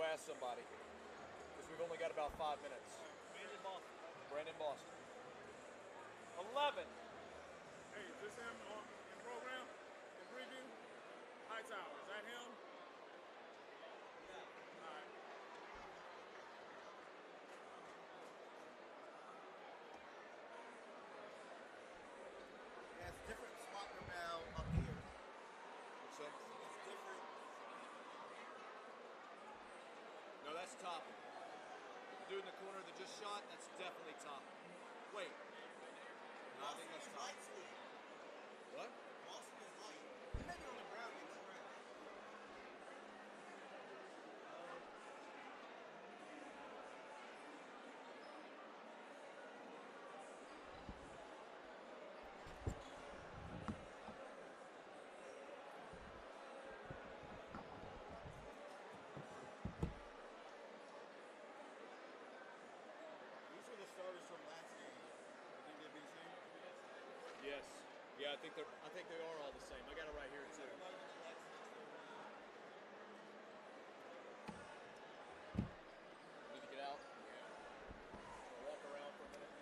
ask somebody because we've only got about 5 minutes. Brandon Boston. Brandon Boston. 11. Hey, is this him in program? In preview? Hightower, is that him? Yeah. All right. Yeah, it's different spot now up here. What's that? It's different. No, that's top. Dude in the corner that just shot, that's definitely top. Wait. No, I think that's top. Light skin. What? Boston is light. Maybe on the ground, maybe on the ground. These are the starters from last game. I think they'd be the same. Yes. Yeah, I think they are all the same. I got it right here too. Need to get out. I'll walk around for a minute.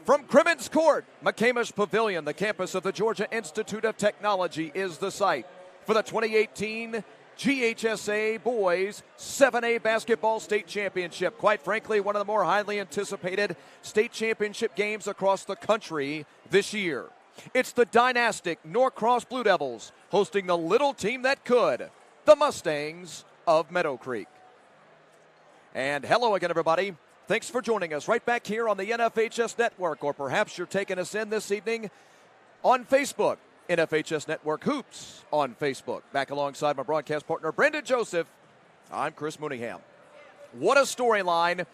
From Crimmins Court, McCamish Pavilion, the campus of the Georgia Institute of Technology, is the site for the 2018 GHSA Boys 7A Basketball State Championship. Quite frankly, one of the more highly anticipated state championship games across the country this year. It's the dynastic Norcross Blue Devils hosting the little team that could, the Mustangs of Meadowcreek. And hello again, everybody. Thanks for joining us right back here on the NFHS Network, or perhaps you're taking us in this evening on Facebook. NFHS Network Hoops on Facebook. Back alongside my broadcast partner, Brendan Joseph, I'm Chris Mooneyham. What a storyline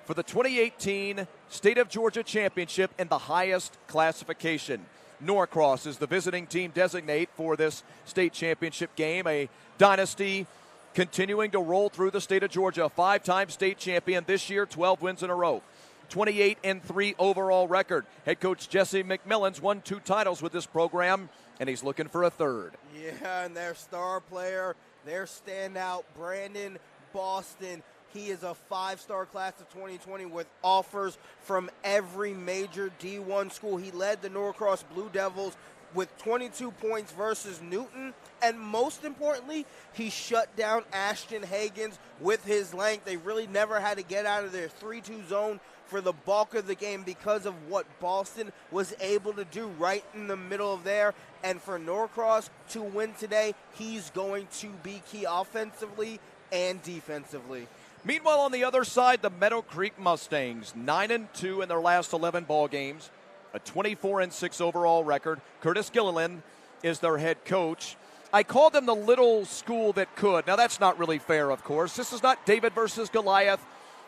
for the 2018 State of Georgia Championship in the highest classification. Norcross is the visiting team designate for this state championship game, a dynasty continuing to roll through the state of Georgia. A 5-time state champion this year, 12 wins in a row. 28-3 overall record. Head coach Jesse McMillan's won 2 titles with this program, and he's looking for a third. Yeah, and their star player, their standout, Brandon Boston. He is a 5-star class of 2020 with offers from every major D1 school. He led the Norcross Blue Devils with 22 points versus Newton, and most importantly, he shut down Ashton Hagens with his length. They really never had to get out of their 3-2 zone for the bulk of the game because of what Boston was able to do right in the middle of there. And for Norcross to win today, he's going to be key offensively and defensively. Meanwhile, on the other side, the Meadowcreek Mustangs, 9-2 in their last 11 ball games, a 24-6 overall record. Curtis Gilliland is their head coach. I call them the little school that could. Now, that's not really fair, of course. This is not David versus Goliath.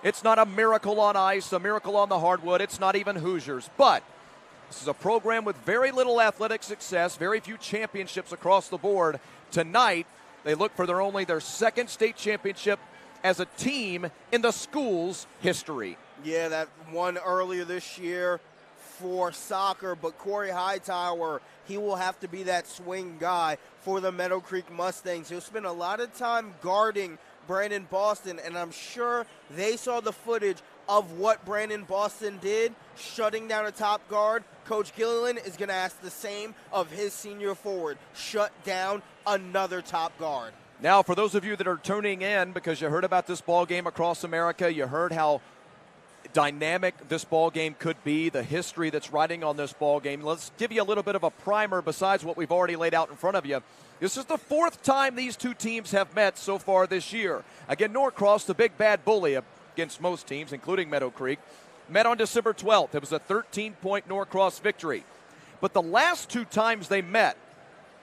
It's not a miracle on ice, a miracle on the hardwood. It's not even Hoosiers. But this is a program with very little athletic success, very few championships across the board. Tonight, they look for their second state championship as a team in the school's history. Yeah, that one earlier this year for soccer, but Corey Hightower, he will have to be that swing guy for the Meadowcreek Mustangs. He'll spend a lot of time guarding Brandon Boston, and I'm sure they saw the footage of what Brandon Boston did, shutting down a top guard. Coach Gilliland is going to ask the same of his senior forward, shut down another top guard. Now, for those of you that are tuning in because you heard about this ball game across America, you heard how dynamic this ball game could be, the history that's riding on this ball game. Let's give you a little bit of a primer besides what we've already laid out in front of you. This is the 4th time these two teams have met so far this year. Again, Norcross, the big bad bully against most teams, including Meadowcreek, met on December 12th. It was a 13-point Norcross victory. But the last 2 times they met,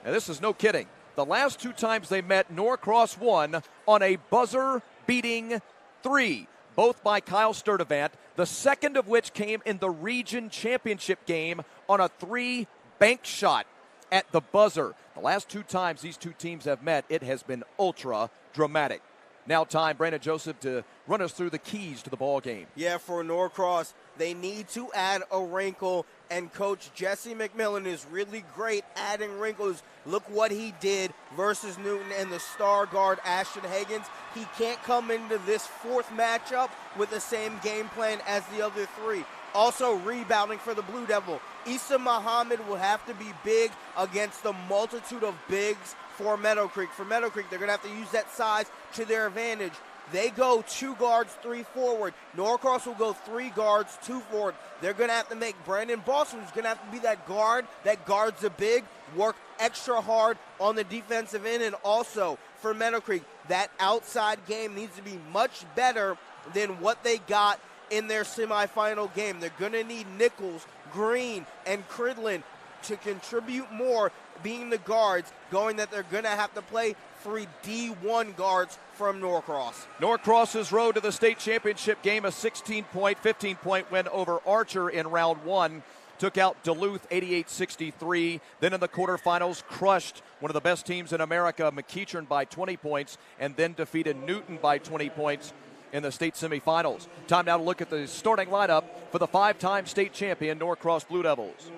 and this is no kidding, the last 2 times they met, Norcross won on a buzzer-beating 3. Both by Kyle Sturdivant, the second of which came in the region championship game on a 3 bank shot at the buzzer. The last 2 times these two teams have met, it has been ultra dramatic. Now time, Brandon Joseph, to run us through the keys to the ball game. Yeah, for Norcross, they need to add a wrinkle, and Coach Jesse McMillan is really great adding wrinkles. Look what he did versus Newton and the star guard Ashton Hagens. He can't come into this 4th matchup with the same game plan as the other 3. Also rebounding for the Blue Devil, Issa Muhammad will have to be big against the multitude of bigs for Meadowcreek. For Meadowcreek, they're going to have to use that size to their advantage. They go 2 guards, 3 forward. Norcross will go 3 guards, 2 forward. They're going to have to make Brandon Boston, who's going to have to be that guard that guards the big, work extra hard on the defensive end. And also for Meadowcreek, that outside game needs to be much better than what they got in their semifinal game. They're going to need Nichols, Green, and Cridlin to contribute more, being the guards, going that they're going to have to play 3 D1 guards from Norcross. Norcross's road to the state championship game, a 16-point, 15-point win over Archer in round 1. Took out Duluth 88-63. Then in the quarterfinals, crushed one of the best teams in America, McEachern, by 20 points, and then defeated Newton by 20 points in the state semifinals. Time now to look at the starting lineup for the 5-time state champion Norcross Blue Devils.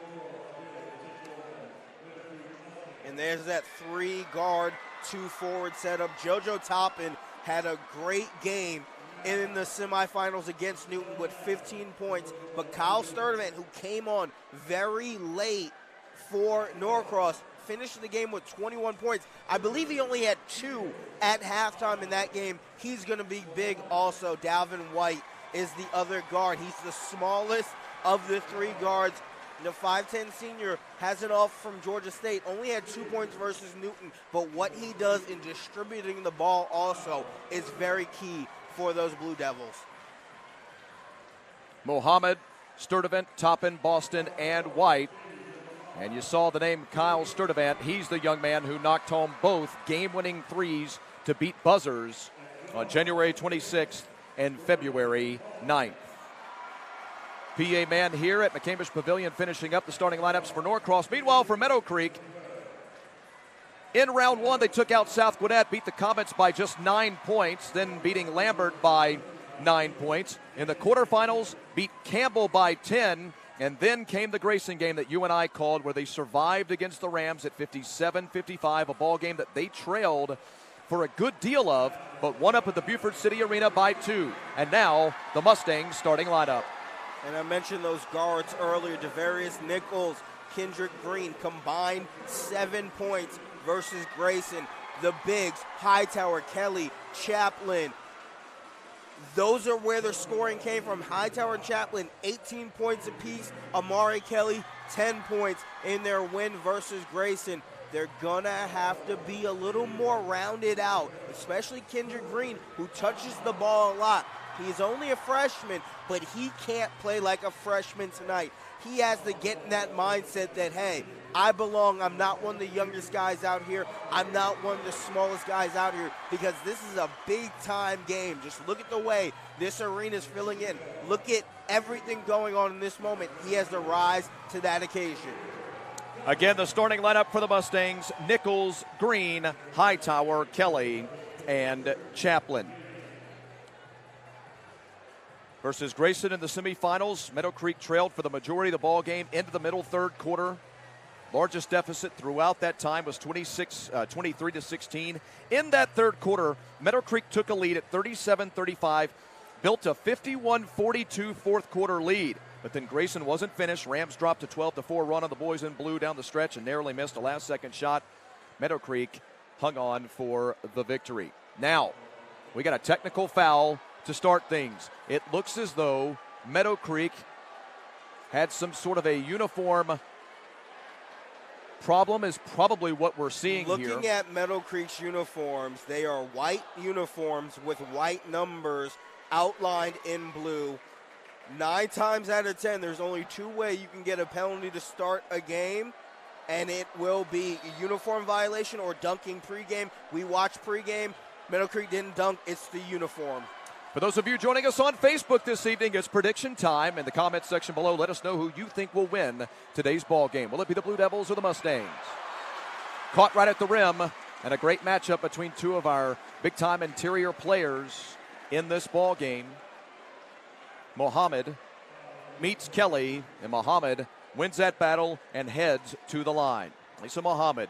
And there's that 3 guard, 2 forward setup. JoJo Toppin had a great game in the semifinals against Newton with 15 points. But Kyle Sturdivant, who came on very late for Norcross, finished the game with 21 points. I believe he only had 2 at halftime in that game. He's going to be big also. Dalvin White is the other guard. He's the smallest of the 3 guards. The 5'10 senior has it off from Georgia State. Only had 2 points versus Newton, but what he does in distributing the ball also is very key for those Blue Devils. Mohammed, Sturdivant, Toppin, Boston, and White. And you saw the name Kyle Sturdivant. He's the young man who knocked home both game-winning threes to beat buzzers on January 26th and February 9th. PA man here at McCamish Pavilion finishing up the starting lineups for Norcross. Meanwhile, for Meadowcreek, in round 1, they took out South Gwinnett, beat the Comets by just 9 points, then beating Lambert by 9 points. In the quarterfinals, beat Campbell by 10, and then came the Grayson game that you and I called, where they survived against the Rams at 57-55, a ball game that they trailed for a good deal of, but won up at the Buford City Arena by 2. And now, the Mustangs starting lineup. And I mentioned those guards earlier. Devarius Nichols, Kendrick Green, combined 7 points versus Grayson. The bigs, Hightower, Kelly, Chaplin. Those are where their scoring came from. Hightower and Chaplin, 18 points apiece. Amari Kelly, 10 points in their win versus Grayson. They're going to have to be a little more rounded out, especially Kendrick Green, who touches the ball a lot. He's only a freshman, but he can't play like a freshman tonight. He has to get in that mindset that, hey, I belong. I'm not one of the youngest guys out here. I'm not one of the smallest guys out here, because this is a big-time game. Just look at the way this arena is filling in. Look at everything going on in this moment. He has to rise to that occasion. Again, the starting lineup for the Mustangs: Nichols, Green, Hightower, Kelly, and Chaplin. Versus Grayson in the semifinals, Meadowcreek trailed for the majority of the ball game into the middle third quarter. Largest deficit throughout that time was 23-16. In that third quarter, Meadowcreek took a lead at 37-35, built a 51-42 fourth quarter lead. But then Grayson wasn't finished. Rams dropped a 12-4 run on the boys in blue down the stretch and narrowly missed a last-second shot. Meadowcreek hung on for the victory. Now, we got a technical foul to start things. It looks as though Meadowcreek had some sort of a uniform problem, is probably what we're seeing here. Looking at Meadowcreek's uniforms, they are white uniforms with white numbers outlined in blue. 9 times out of 10, there's only 2 ways you can get a penalty to start a game, and it will be a uniform violation or dunking pregame. We watched pregame. Meadowcreek didn't dunk. It's the uniform. For those of you joining us on Facebook this evening, it's prediction time. In the comments section below, let us know who you think will win today's ball game. Will it be the Blue Devils or the Mustangs? Caught right at the rim, and a great matchup between 2 of our big-time interior players in this ball game. Mohammed meets Kelly, and Mohammed wins that battle and heads to the line. Lisa Mohammed,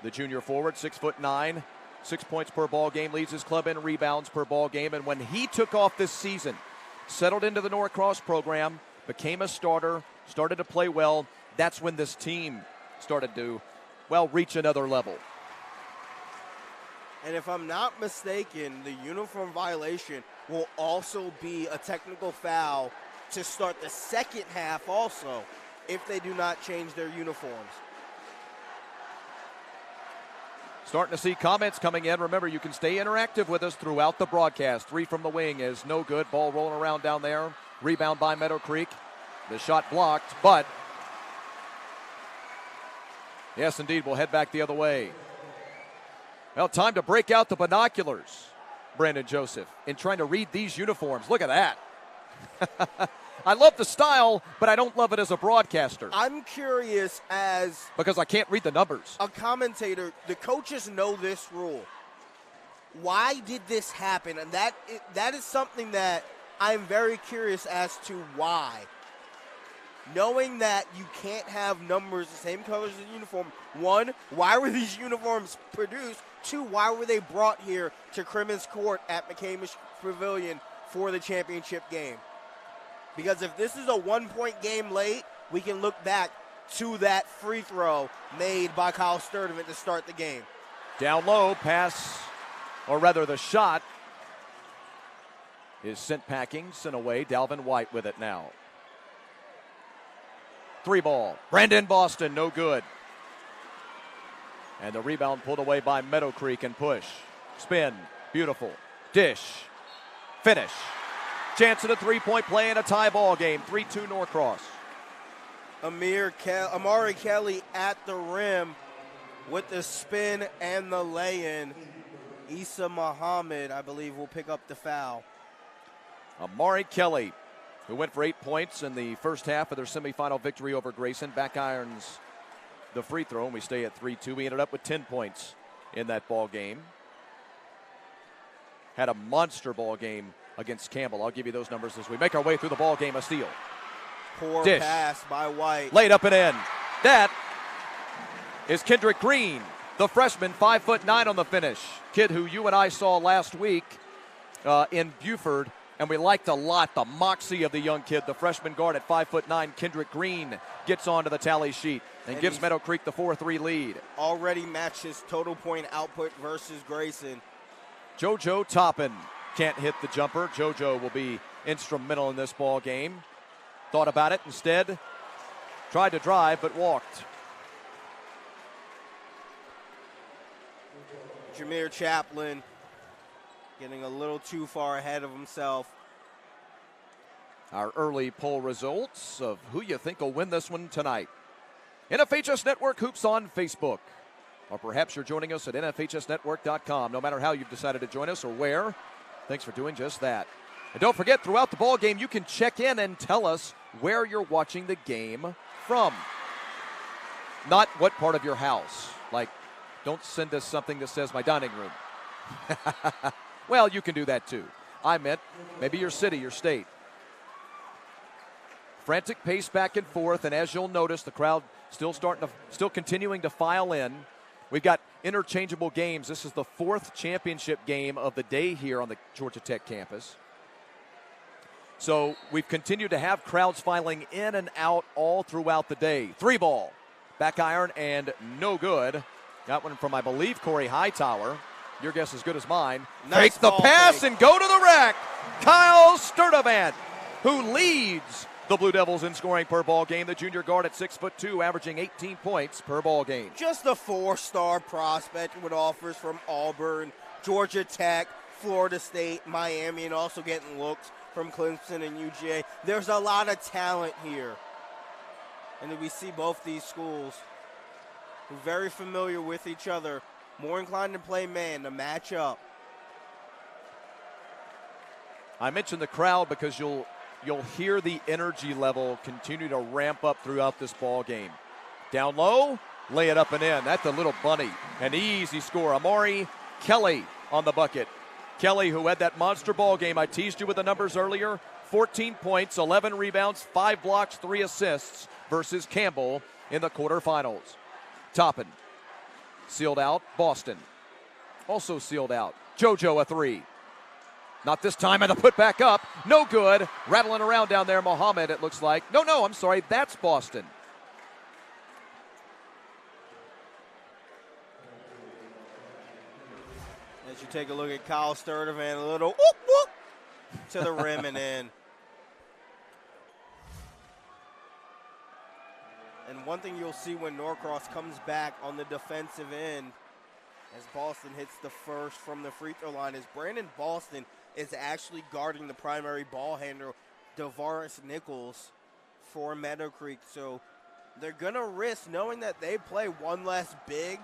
the junior forward, 6'9", 6 points per ball game, leads his club in rebounds per ball game. And when he took off this season, settled into the Norcross program, became a starter, started to play well, that's when this team started to, well, reach another level. And if I'm not mistaken, the uniform violation will also be a technical foul to start the second half also, if they do not change their uniforms. Starting to see comments coming in. Remember, you can stay interactive with us throughout the broadcast. 3 from the wing is no good. Ball rolling around down there. Rebound by Meadowcreek. The shot blocked, but yes, indeed, we'll head back the other way. Well, time to break out the binoculars, Brandon Joseph, in trying to read these uniforms. Look at that. I love the style, but I don't love it as a broadcaster. I'm curious as... because I can't read the numbers. A commentator, the coaches know this rule. Why did this happen? And that is something that I'm very curious as to why. Knowing that you can't have numbers the same colors as the uniform. 1, why were these uniforms produced? 2, why were they brought here to Crimmins Court at McCamish Pavilion for the championship game. Because if this is a 1-point game late, we can look back to that free throw made by Kyle Sturdivant to start the game. Down low, pass, or rather the shot is sent packing, sent away. Dalvin White with it now. 3 ball. Brandon Boston, no good. And the rebound pulled away by Meadowcreek and push. Spin, beautiful. Dish, finish. Chance at a 3-point play in a tie ball game. 3-2 Norcross. Amari Kelly at the rim with the spin and the lay-in. Issa Muhammad, I believe, will pick up the foul. Amari Kelly, who went for 8 points in the first half of their semifinal victory over Grayson, back irons the free throw, and we stay at 3-2. We ended up with 10 points in that ball game. Had a monster ball game against Campbell. I'll give you those numbers as we make our way through the ball game. A steal. Poor Dish. pass by White. Laid up and in. That is Kendrick Green, the freshman, 5'9" on the finish. Kid who you and I saw last week in Buford, and we liked a lot the moxie of the young kid. The freshman guard at 5'9", Kendrick Green, gets onto the tally sheet and gives Meadowcreek the 4-3 lead. Already matched his total point output versus Grayson. JoJo Toppin can't hit the jumper. JoJo will be instrumental in this ball game. Thought about it instead. Tried to drive, but walked. Jameer Chaplin getting a little too far ahead of himself. Our early poll results of who you think will win this one tonight. NFHS Network Hoops on Facebook. Or perhaps you're joining us at NFHSnetwork.com. No matter how you've decided to join us or where, thanks for doing just that. And don't forget, throughout the ball game, you can check in and tell us where you're watching the game from. Not what part of your house. Like, don't send us something that says my dining room. Well, you can do that too. I meant maybe your city, your state. Frantic pace back and forth, and as you'll notice, the crowd still continuing to file in. We've got interchangeable games. This is the 4th championship game of the day here on the Georgia Tech campus. So we've continued to have crowds filing in and out all throughout the day. 3 ball, back iron, and no good. Got one from, I believe, Corey Hightower. Your guess is good as mine. Nice Fake the pass fake. and go to the rack. Kyle Sturdivant, who leads the Blue Devils in scoring per ball game. The junior guard at 6'2", averaging 18 points per ball game. Just a 4-star prospect with offers from Auburn, Georgia Tech, Florida State, Miami, and also getting looks from Clemson and UGA. There's a lot of talent here. And we see both these schools very familiar with each other, more inclined to play man, to match up. I mentioned the crowd because you'll hear the energy level continue to ramp up throughout this ball game. Down low, lay it up and in. That's a little bunny. An easy score. Amari Kelly on the bucket. Kelly, who had that monster ball game. I teased you with the numbers earlier. 14 points, 11 rebounds, 5 blocks, 3 assists versus Campbell in the quarterfinals. Toppin, sealed out. Boston, also sealed out. JoJo a 3. Not this time, and the put back up. No good. Rattling around down there, Muhammad, it looks like. No, I'm sorry. That's Boston. As you take a look at Kyle Sturdivant, a little whoop, whoop to the rim and in. And one thing you'll see when Norcross comes back on the defensive end, as Boston hits the first from the free throw line, is Brandon Boston is actually guarding the primary ball handler, DeVaris Nichols, for Meadowcreek. So they're going to risk, knowing that they play one less big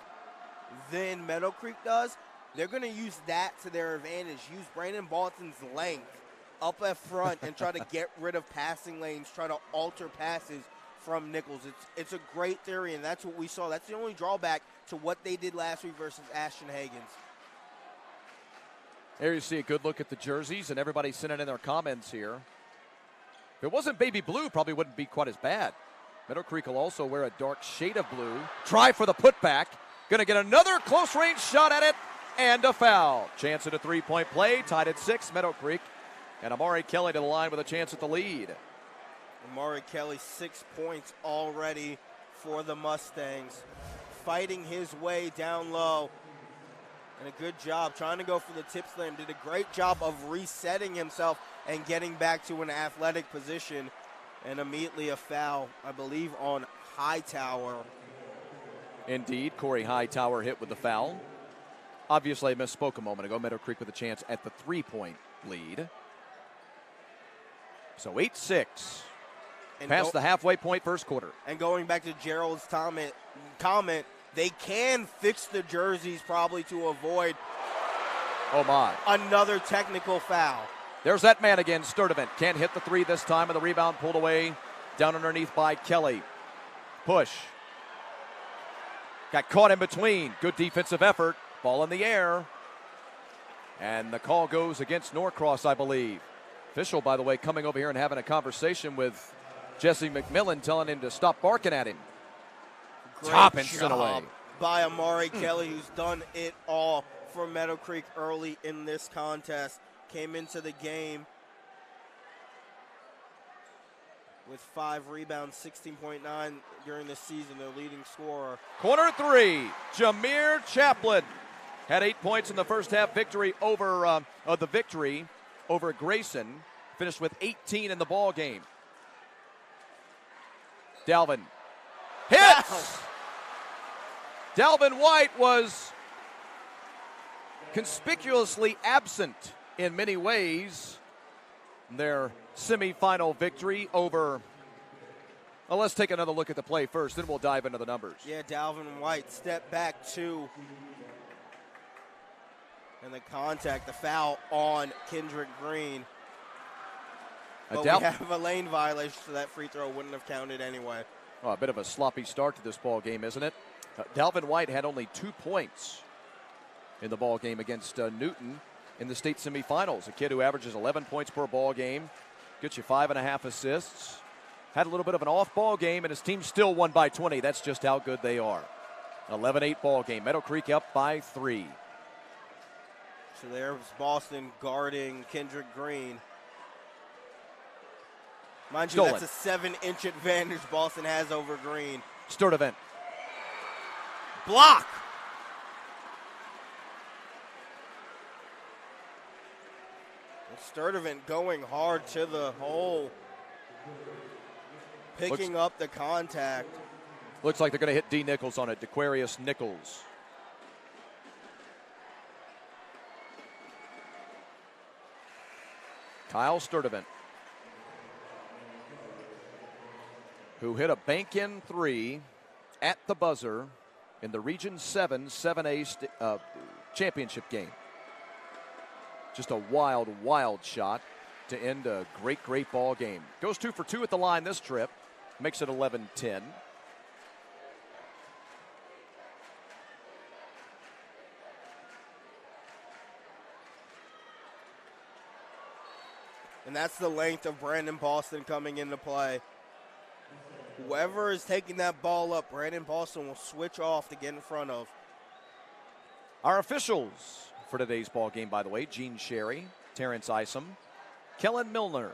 than Meadowcreek does, they're going to use that to their advantage. Use Brandon Boston's length up at front and try to get rid of passing lanes, try to alter passes from Nichols. It's a great theory, and that's what we saw. That's the only drawback to what they did last week versus Ashton Hagans. There you see a good look at the jerseys, and everybody sending in their comments here. If it wasn't baby blue, probably wouldn't be quite as bad. Meadowcreek will also wear a dark shade of blue. Try for the putback. Going to get another close-range shot at it, and a foul. Chance at a 3-point play, tied at 6. Meadowcreek And Amari Kelly to the line with a chance at the lead. Amari Kelly, 6 points already for the Mustangs. Fighting his way down low. And a good job trying to go for the tip slam. Did a great job of resetting himself and getting back to an athletic position. And immediately a foul, I believe, on Hightower. Indeed, Corey Hightower hit with the foul. Obviously, I misspoke a moment ago. Meadowcreek with a chance at the 3-point lead. So 8-6. Past the halfway point first quarter. And going back to Gerald's comment, they can fix the jerseys probably to avoid another technical foul. There's that man again, Sturdivant. Can't hit the three this time, and the rebound pulled away down underneath by Kelly. Push. Got caught in between. Good defensive effort. Ball in the air. And the call goes against Norcross, I believe. Official, by the way, coming over here and having a conversation with Jesse McMillan, telling him to stop barking at him. Great Top job instant away by Amari Kelly, who's done it all for Meadowcreek early in this contest. Came into the game with 5 rebounds, 16.9 during the season, their leading scorer. Corner three, Jameer Chaplin had 8 points in the first half victory over Grayson. Finished with 18 in the ball game. Dalvin hits. Dalvin White was conspicuously absent in many ways. Their semifinal victory over. Well, let's take another look at the play first, then we'll dive into the numbers. Yeah, Dalvin White stepped back 2. And the contact, the foul on Kendrick Green. But we have a lane violation, so that free throw wouldn't have counted anyway. Oh, a bit of a sloppy start to this ball game, isn't it? Dalvin White had only 2 points in the ball game against Newton in the state semifinals. A kid who averages 11 points per ball game, gets you 5.5 assists. Had a little bit of an off ball game, and his team still won by 20. That's just how good they are. 11-8 ball game. Meadowcreek up by 3. So there's Boston guarding Kendrick Green. Mind you, that's a 7-inch advantage Boston has over Green. Sturdivant. Block. Sturdivant going hard to the hole. Picking up the contact. Looks like they're going to hit D. Nichols on it. DeQuarius Nichols. Kyle Sturdivant, who hit a bank-in 3 at the buzzer in the Region 7 7A championship game. Just a wild, wild shot to end a great, great ball game. Goes 2 for 2 at the line this trip. Makes it 11-10. And that's the length of Brandon Boston coming into play. Whoever is taking that ball up, Brandon Boston will switch off to get in front of. Our officials for today's ball game, by the way, Gene Sherry, Terrence Isom, Kellen Milner.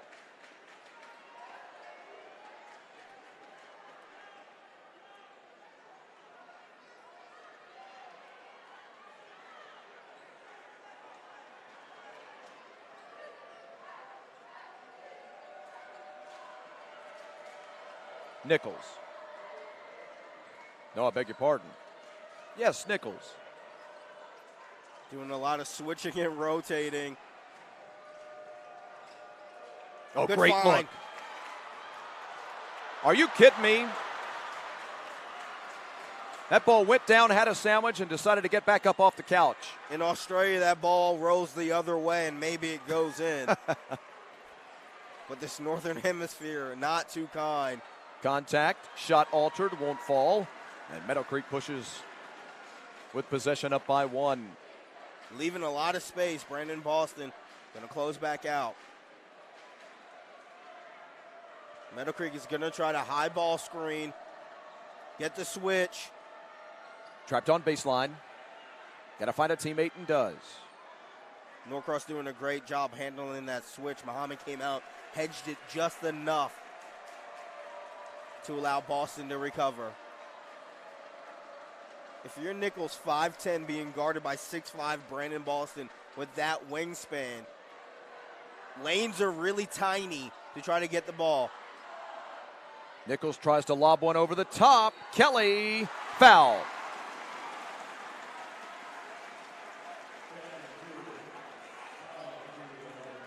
Nichols. No, I beg your pardon. Yes, Nichols. Doing a lot of switching and rotating. Oh, good great find. look. Are you kidding me? That ball went down, had a sandwich, and decided to get back up off the couch. In Australia, that ball rolls the other way, and maybe it goes in. But this Northern Hemisphere, not too kind. Contact, shot altered, won't fall. And Meadowcreek pushes with possession up by 1. Leaving a lot of space. Brandon Boston going to close back out. Meadowcreek is going to try to high ball screen. Get the switch. Trapped on baseline. Got to find a teammate and does. Norcross doing a great job handling that switch. Muhammad came out, hedged it just enough to allow Boston to recover. If you're Nichols 5'10", being guarded by 6'5" Brandon Boston with that wingspan, lanes are really tiny to try to get the ball. Nichols tries to lob one over the top. Kelly, foul.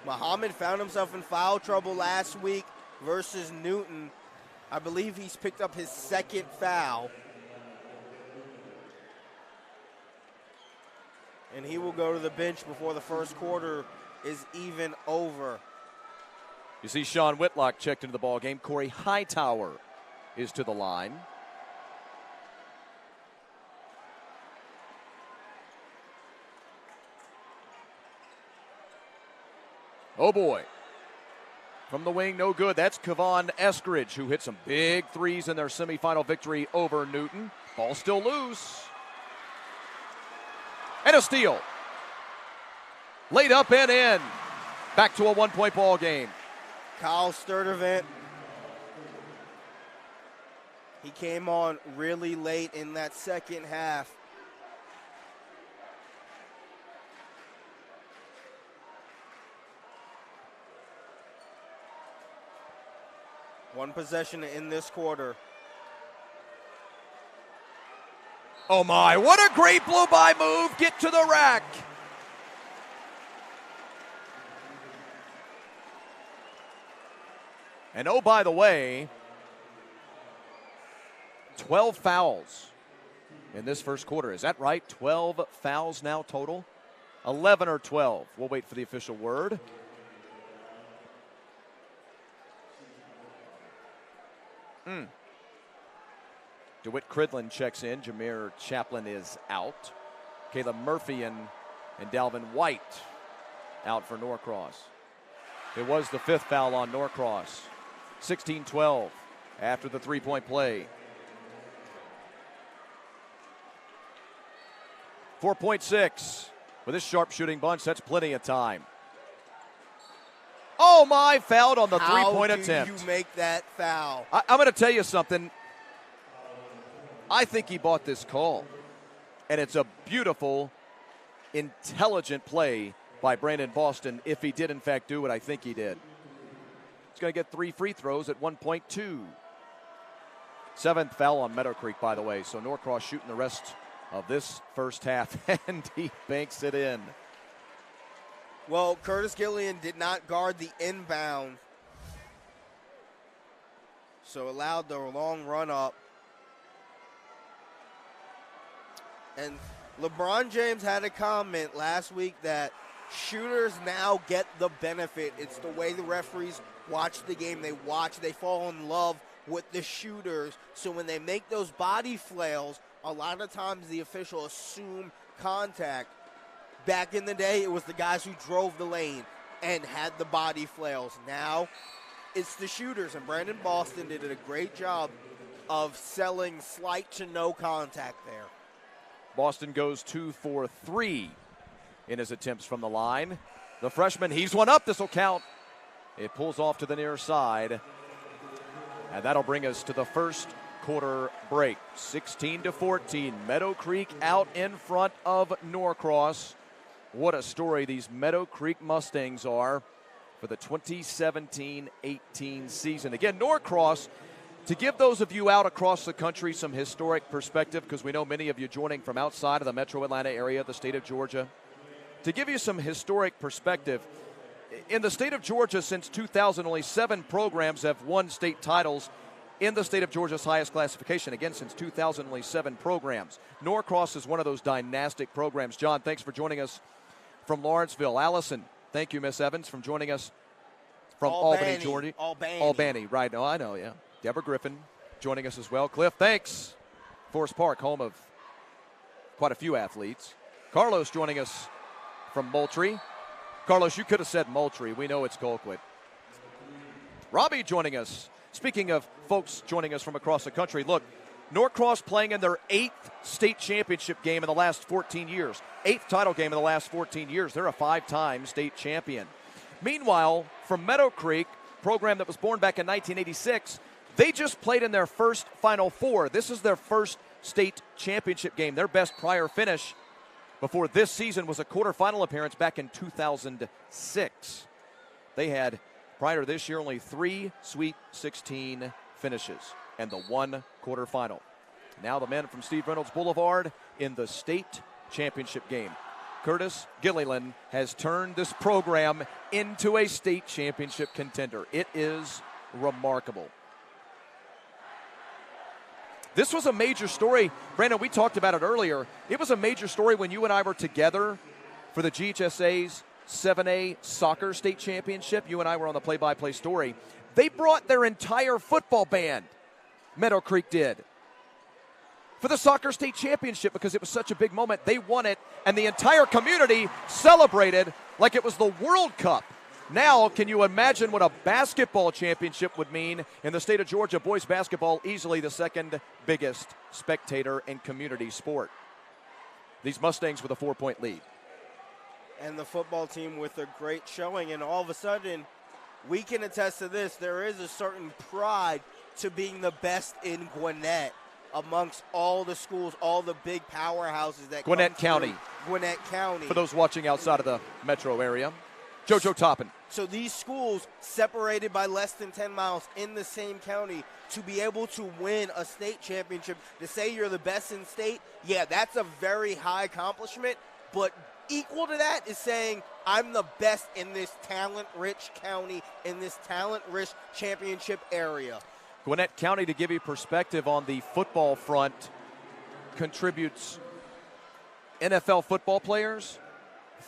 Muhammad found himself in foul trouble last week versus Newton. I believe he's picked up his second foul. And he will go to the bench before the first quarter is even over. You see Sean Whitlock checked into the ball game. Corey Hightower is to the line. Oh boy. From the wing, no good. That's Kevon Eskridge, who hit some big threes in their semifinal victory over Newton. Ball still loose. And a steal. Laid up and in. Back to a one-point ball game. Kyle Sturdivant. He came on really late in that second half. One possession in this quarter. Oh my, what a great blow-by move. Get to the rack. And oh, by the way, 12 fouls in this first quarter. Is that right? 12 fouls now total? 11 or 12. We'll wait for the official word. DeWitt Cridlin checks in. Jameer Chaplin is out. Caleb Murphy and Dalvin White out for Norcross. It was the fifth foul on Norcross. 16-12 after the three-point play. 4.6 with this sharp shooting bunch. That's plenty of time. Oh my, fouled on the three-point attempt. How do you make that foul? I'm going to tell you something. I think he bought this call. And it's a beautiful, intelligent play by Brandon Boston if he did, in fact, do what I think he did. He's going to get 3 free throws at 1.2. Seventh foul on Meadowcreek, by the way. So Norcross shooting the rest of this first half, and he banks it in. Well, Curtis Gillian did not guard the inbound, so allowed the long run up. And LeBron James had a comment last week that shooters now get the benefit. It's the way the referees watch the game. They fall in love with the shooters. So when they make those body flails, a lot of times the official assume contact. Back in the day, it was the guys who drove the lane and had the body flails. Now it's the shooters, and Brandon Boston did a great job of selling slight to no contact there. Boston goes 2 for 3 in his attempts from the line. The freshman, he's one up. This will count. It pulls off to the near side. And that'll bring us to the first quarter break. 16-14. Meadowcreek out in front of Norcross. What a story these Meadowcreek Mustangs are for the 2017-18 season. Again, Norcross, to give those of you out across the country some historic perspective, because we know many of you joining from outside of the metro Atlanta area, the state of Georgia. To give you some historic perspective, in the state of Georgia since 2000, only 7 programs have won state titles in the state of Georgia's highest classification. Again, since 2000, only 7 programs. Norcross is one of those dynastic programs. John, thanks for joining us from Lawrenceville. Allison, thank you, Miss Evans, from joining us from Albany, Georgia. Albany, right. No, I know, yeah. Deborah Griffin joining us as well. Cliff, thanks. Forest Park, home of quite a few athletes. Carlos joining us from Moultrie. Carlos, you could have said Moultrie. We know it's Colquitt. Robbie joining us. Speaking of folks joining us from across the country, look, Norcross playing in their 8th state championship game in the last 14 years. 8th title game in the last 14 years. They're a 5-time state champion. Meanwhile, from Meadowcreek, program that was born back in 1986, they just played in their first Final Four. This is their first state championship game. Their best prior finish before this season was a quarterfinal appearance back in 2006. They had, prior to this year, only 3 Sweet 16 finishes and the 1 quarterfinal. Now the men from Steve Reynolds Boulevard in the state championship game. Curtis Gilliland has turned this program into a state championship contender. It is remarkable. This was a major story. Brandon, we talked about it earlier. It was a major story when you and I were together for the GHSA's 7A soccer state championship. You and I were on the play-by-play story. They brought their entire football band, Meadowcreek did, for the soccer state championship because it was such a big moment. They won it, and the entire community celebrated like it was the World Cup. Now, can you imagine what a basketball championship would mean in the state of Georgia? Boys basketball, easily the second biggest spectator and community sport. These Mustangs with a 4-point lead. And the football team with a great showing, and all of a sudden, we can attest to this. There is a certain pride to being the best in Gwinnett amongst all the schools, all the big powerhouses that Gwinnett County. Gwinnett County. For those watching outside of the metro area. JoJo Toppin. So these schools separated by less than 10 miles in the same county to be able to win a state championship, to say you're the best in state, yeah, that's a very high accomplishment. But equal to that is saying I'm the best in this talent-rich county, in this talent-rich championship area. Gwinnett County, to give you perspective on the football front, contributes NFL football players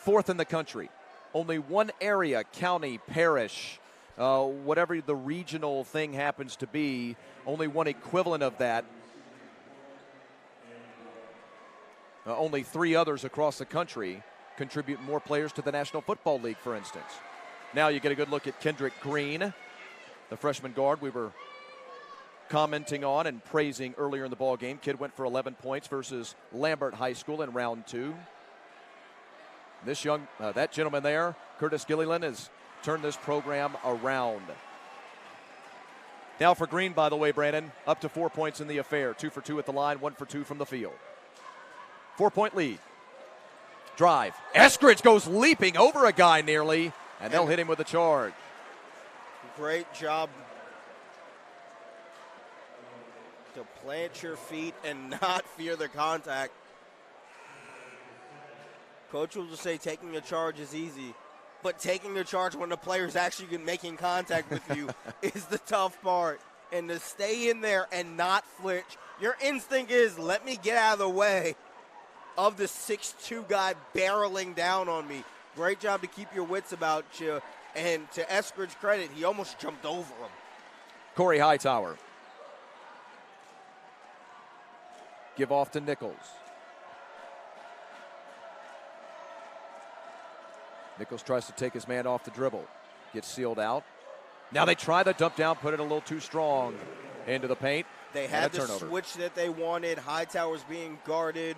4th in the country. Only one area, county, parish, whatever the regional thing happens to be, only one equivalent of that. Only 3 others across the country contribute more players to the National Football League, for instance. Now you get a good look at Kendrick Green, the freshman guard we were commenting on and praising earlier in the ball game. Kid went for 11 points versus Lambert High School in round 2. This that gentleman there, Curtis Gilliland, has turned this program around. Now for Green, by the way, Brandon, up to 4 points in the affair. 2 for 2 at the line, 1 for 2 from the field. 4-point lead. Drive. Eskridge goes leaping over a guy nearly, and they'll hit him with a charge. Great job to plant your feet and not fear the contact. Coach will just say taking a charge is easy, but taking a charge when the player's actually making contact with you is the tough part. And to stay in there and not flinch, your instinct is, let me get out of the way of the 6'2 guy barreling down on me. Great job to keep your wits about you. And to Eskridge's credit, he almost jumped over him. Corey Hightower. Give off to Nichols. Nichols tries to take his man off the dribble. Gets sealed out. Now they try the dump down, put it a little too strong into the paint. They had the switch that they wanted. Hightower's being guarded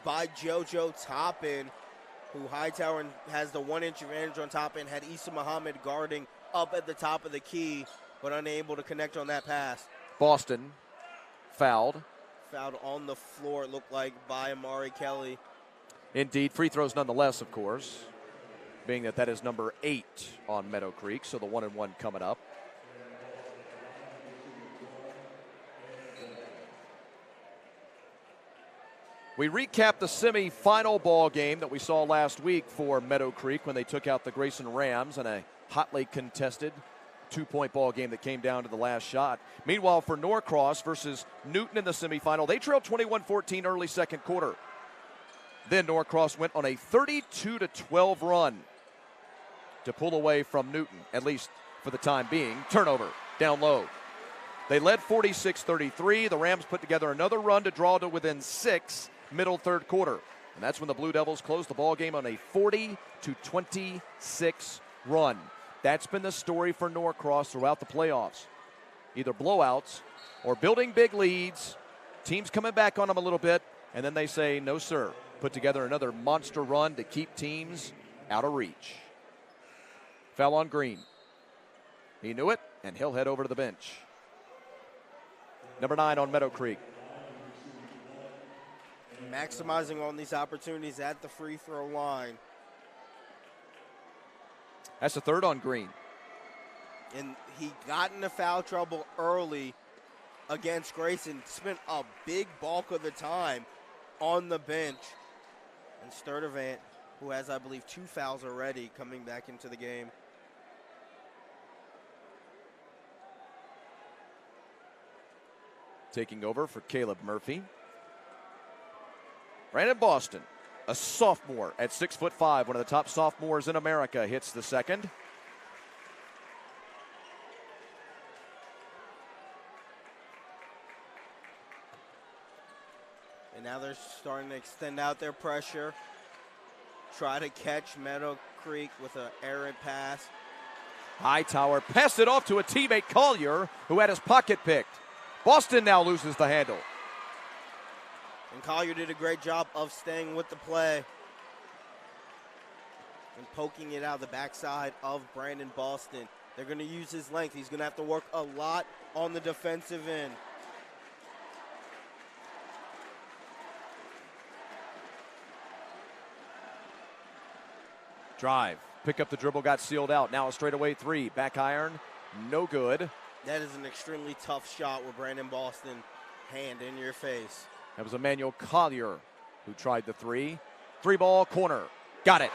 by JoJo Toppin, who Hightower has the 1-inch advantage on Toppin. Had Issa Muhammad guarding up at the top of the key, but unable to connect on that pass. Boston fouled. Fouled on the floor, it looked like, by Amari Kelly. Indeed, free throws nonetheless, of course, being that is number 8 on Meadowcreek, so the 1-and-1 coming up. We recap the semi-final ball game that we saw last week for Meadowcreek when they took out the Grayson Rams in a hotly contested 2-point ball game that came down to the last shot. Meanwhile, for Norcross versus Newton in the semifinal, they trailed 21-14 early second quarter. Then Norcross went on a 32-12 run to pull away from Newton, at least for the time being. Turnover down low. They led 46-33. The Rams put together another run to draw to within 6 middle third quarter. And that's when the Blue Devils closed the ball game on a 40-26 run. That's been the story for Norcross throughout the playoffs. either blowouts or building big leads, teams coming back on them a little bit, and then they say, no, sir. Put together another monster run to keep teams out of reach. Foul on Green. He knew it, and he'll head over to the bench. Number 9 on Meadowcreek. Maximizing on these opportunities at the free throw line. That's the third on Green. And he got into foul trouble early against Grayson. Spent a big bulk of the time on the bench. And Sturdivant, who has, I believe, 2 fouls already, coming back into the game. Taking over for Caleb Murphy. Brandon Boston, a sophomore at 6'5", one of the top sophomores in America, hits the second. And now they're starting to extend out their pressure. Try to catch Meadowcreek with an errant pass. Hightower passed it off to a teammate, Collier, who had his pocket picked. Boston now loses the handle. And Collier did a great job of staying with the play and poking it out the backside of Brandon Boston. They're going to use his length. He's going to have to work a lot on the defensive end. Drive, pick up the dribble, got sealed out. Now a straightaway three, back iron, no good. That is an extremely tough shot with Brandon Boston, hand in your face. That was Emmanuel Collier who tried the three. 3-ball corner, got it.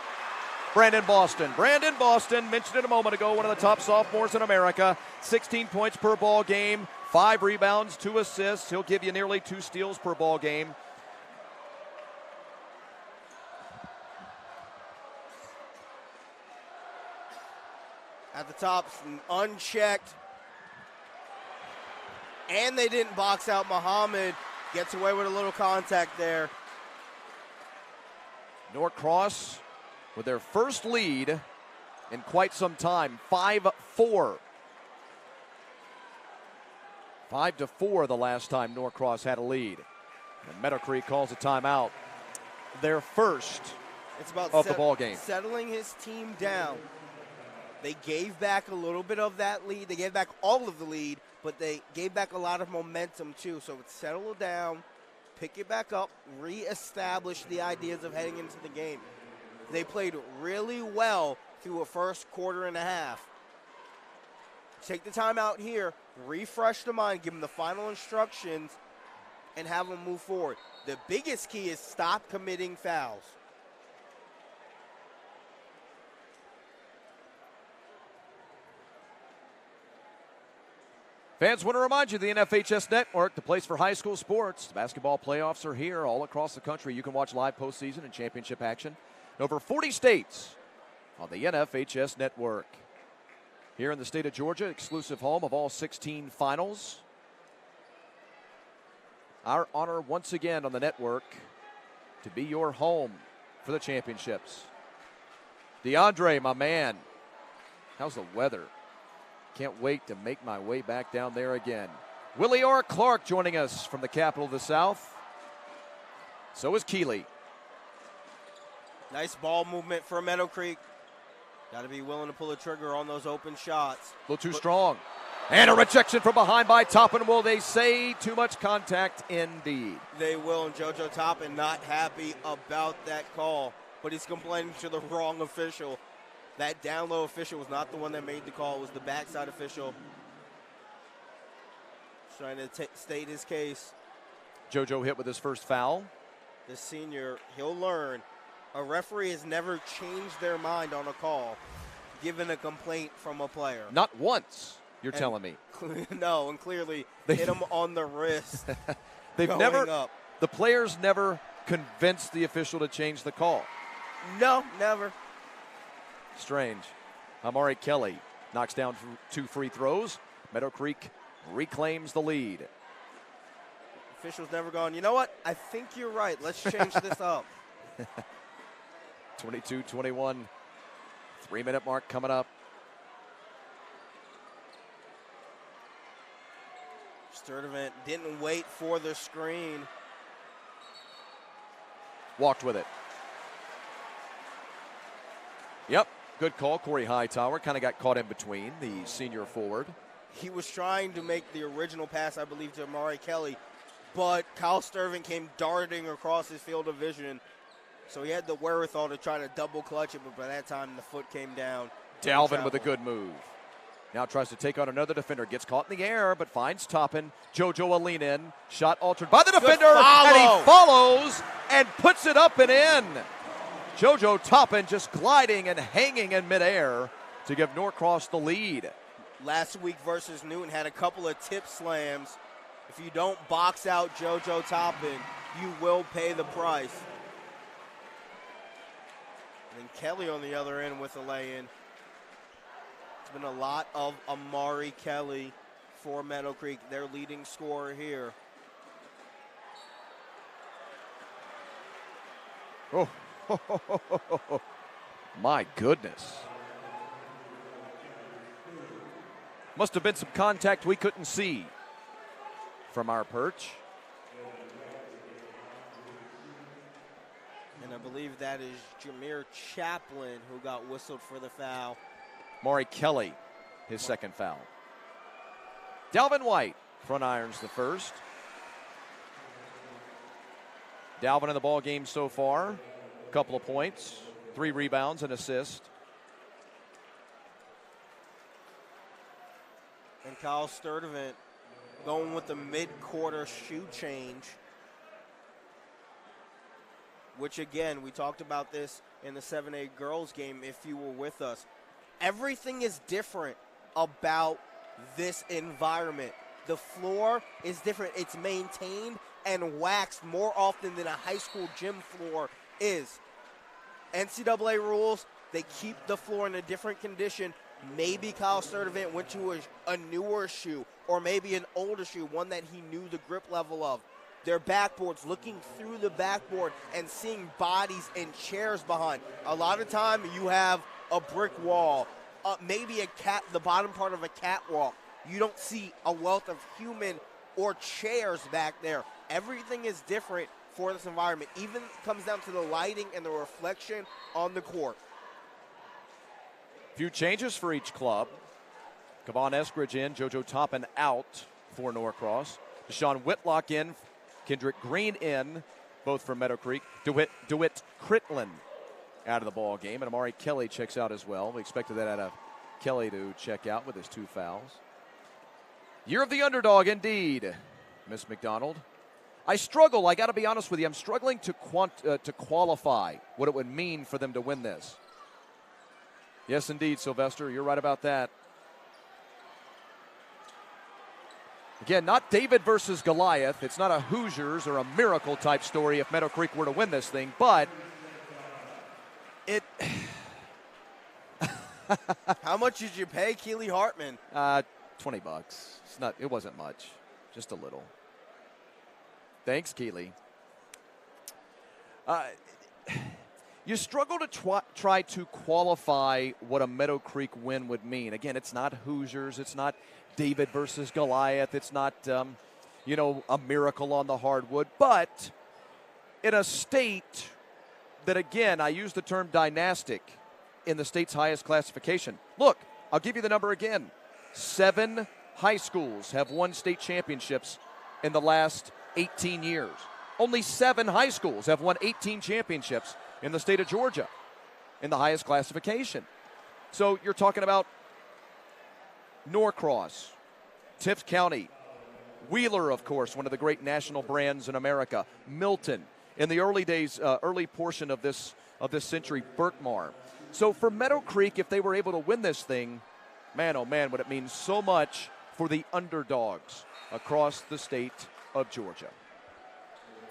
Brandon Boston, mentioned it a moment ago, one of the top sophomores in America. 16 points per ball game, 5 rebounds, 2 assists. He'll give you nearly 2 steals per ball game. At the top, unchecked. And they didn't box out Muhammad. Gets away with a little contact there. Norcross with their first lead in quite some time, 5-4. 5-4 the last time Norcross had a lead. And Meadowcreek calls a timeout. Their first it's about of the ball game. Settling his team down. They gave back a little bit of that lead. They gave back all of the lead, but they gave back a lot of momentum too. So it's settle down, pick it back up, reestablish the ideas of heading into the game. They played really well through a first quarter and a half. Take the time out here, refresh the mind, give them the final instructions, and have them move forward. The biggest key is stop committing fouls. Fans, want to remind you, the NFHS Network, the place for high school sports. The basketball playoffs are here all across the country. You can watch live postseason and championship action in over 40 states on the NFHS Network. Here in the state of Georgia, exclusive home of all 16 finals. Our honor once again on the network to be your home for the championships. DeAndre, my man, how's the weather? Can't wait to make my way back down there again. Willie R. Clark joining us from the capital of the South. So is Keeley. Nice ball movement for Meadowcreek. Got to be willing to pull the trigger on those open shots. A little too strong. And a rejection from behind by Toppin. Will they say too much contact indeed? They will, and JoJo Toppin not happy about that call, but he's complaining to the wrong official. That down low official was not the one that made the call. It was the backside official trying to state his case. JoJo hit with his first foul. The senior, he'll learn. A referee has never changed their mind on a call, given a complaint from a player. Not once, you're telling me. No, and clearly hit him on the wrist. They've never, up. The players never convinced the official to change the call. No, never. Strange. Amari Kelly knocks down 2 free throws. Meadowcreek reclaims the lead. Officials never gone, you know what? I think you're right. Let's change this up. 22-21. 3-minute mark coming up. Sturdivant didn't wait for the screen. Walked with it. Yep, good call. Corey Hightower kind of got caught in between, the senior forward. He was trying to make the original pass, I believe, to Amari Kelly, but Kyle Sturdivant came darting across his field of vision, so he had the wherewithal to try to double clutch it, but by that time the foot came down. Dalvin with a good move. Now tries to take on another defender. Gets caught in the air, but finds Toppin. JoJo a lean in. Shot altered by the defender, and he follows and puts it up and in. JoJo Toppin just gliding and hanging in midair to give Norcross the lead. Last week versus Newton had a couple of tip slams. If you don't box out JoJo Toppin, you will pay the price. And then Kelly on the other end with a lay-in. It's been a lot of Amari Kelly for Meadowcreek, their leading scorer here. Oh, my goodness. Must have been some contact we couldn't see from our perch. And I believe that is Jameer Chaplin who got whistled for the foul. Maury Kelly, his second foul. Dalvin White, front irons the first. Dalvin in the ball game so far, a couple of points, 3 rebounds, and assist. And Kyle Sturdivant going with the mid-quarter shoe change, which again, we talked about this in the 7A girls game if you were with us. Everything is different about this environment. The floor is different. It's maintained and waxed more often than a high school gym floor is. NCAA rules, they keep the floor in a different condition. Maybe Kyle Sturdivant went to a newer shoe or maybe an older shoe, one that he knew the grip level of. Their backboards, looking through the backboard and seeing bodies and chairs behind. A lot of time you have a brick wall, maybe the bottom part of a catwalk. You don't see a wealth of human or chairs back there. Everything is different for this environment. Even comes down to the lighting and the reflection on the court. Few changes for each club. Kavon Eskridge in, JoJo Toppin out for Norcross. Deshaun Whitlock in, Kendrick Green in, both from Meadowcreek. DeWitt Critlin out of the ball game, and Amari Kelly checks out as well. We expected that out of Kelly to check out with his 2 fouls. Year of the underdog, indeed, Miss McDonald. I struggle, I got to be honest with you, I'm struggling to qualify what it would mean for them to win this. Yes, indeed, Sylvester, you're right about that. Again, not David versus Goliath. It's not a Hoosiers or a miracle type story if Meadowcreek were to win this thing, but it. How much did you pay Keely Hartman? $20. It wasn't much, just a little. Thanks, Keely. You struggle to try to qualify what a Meadowcreek win would mean. Again, it's not Hoosiers. It's not David versus Goliath. It's not, a miracle on the hardwood. But in a state that, again, I use the term dynastic in the state's highest classification. Look, I'll give you the number again. 7 high schools have won state championships in the last 18 years. Only 7 high schools have won 18 championships in the state of Georgia in the highest classification. So you're talking about Norcross, Tift County, Wheeler, of course, one of the great national brands in America, Milton, in the early days, early portion of this century, Berkmar. So for Meadowcreek, if they were able to win this thing, man, oh man, would it mean so much for the underdogs across the state of Georgia.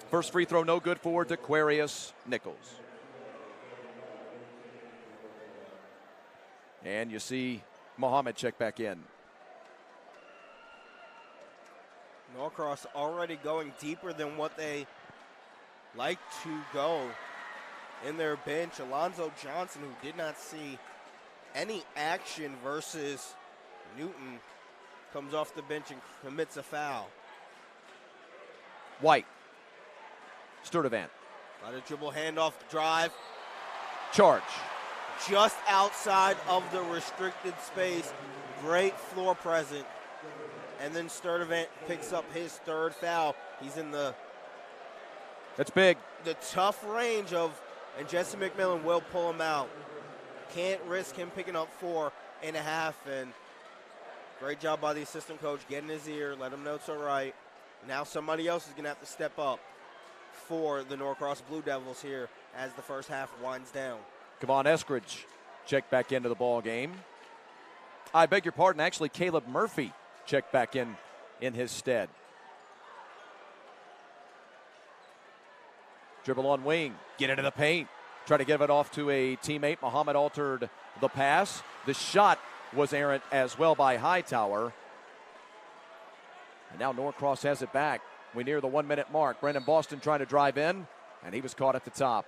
First free throw, no good for DeQuarius Nichols. And you see Muhammad check back in. Norcross already going deeper than what they like to go in their bench. Alonzo Johnson, who did not see any action versus Newton, comes off the bench and commits a foul. White. Sturdivant. Got a dribble handoff drive. Charge. Just outside of the restricted space. Great floor presence. And then Sturdivant picks up his third foul. He's in the big. The tough range of, and Jesse McMillan will pull him out. Can't risk him picking up 4.5, and great job by the assistant coach getting his ear, let him know it's all right. Now somebody else is going to have to step up for the Norcross Blue Devils here as the first half winds down. Kevon Eskridge checked back into the ball game. I beg your pardon, actually Caleb Murphy checked back in his stead. Dribble on wing, get into the paint, try to give it off to a teammate. Muhammad altered the pass. The shot was errant as well by Hightower. And now Norcross has it back. We near the 1 minute mark. Brendan Boston trying to drive in, and he was caught at the top.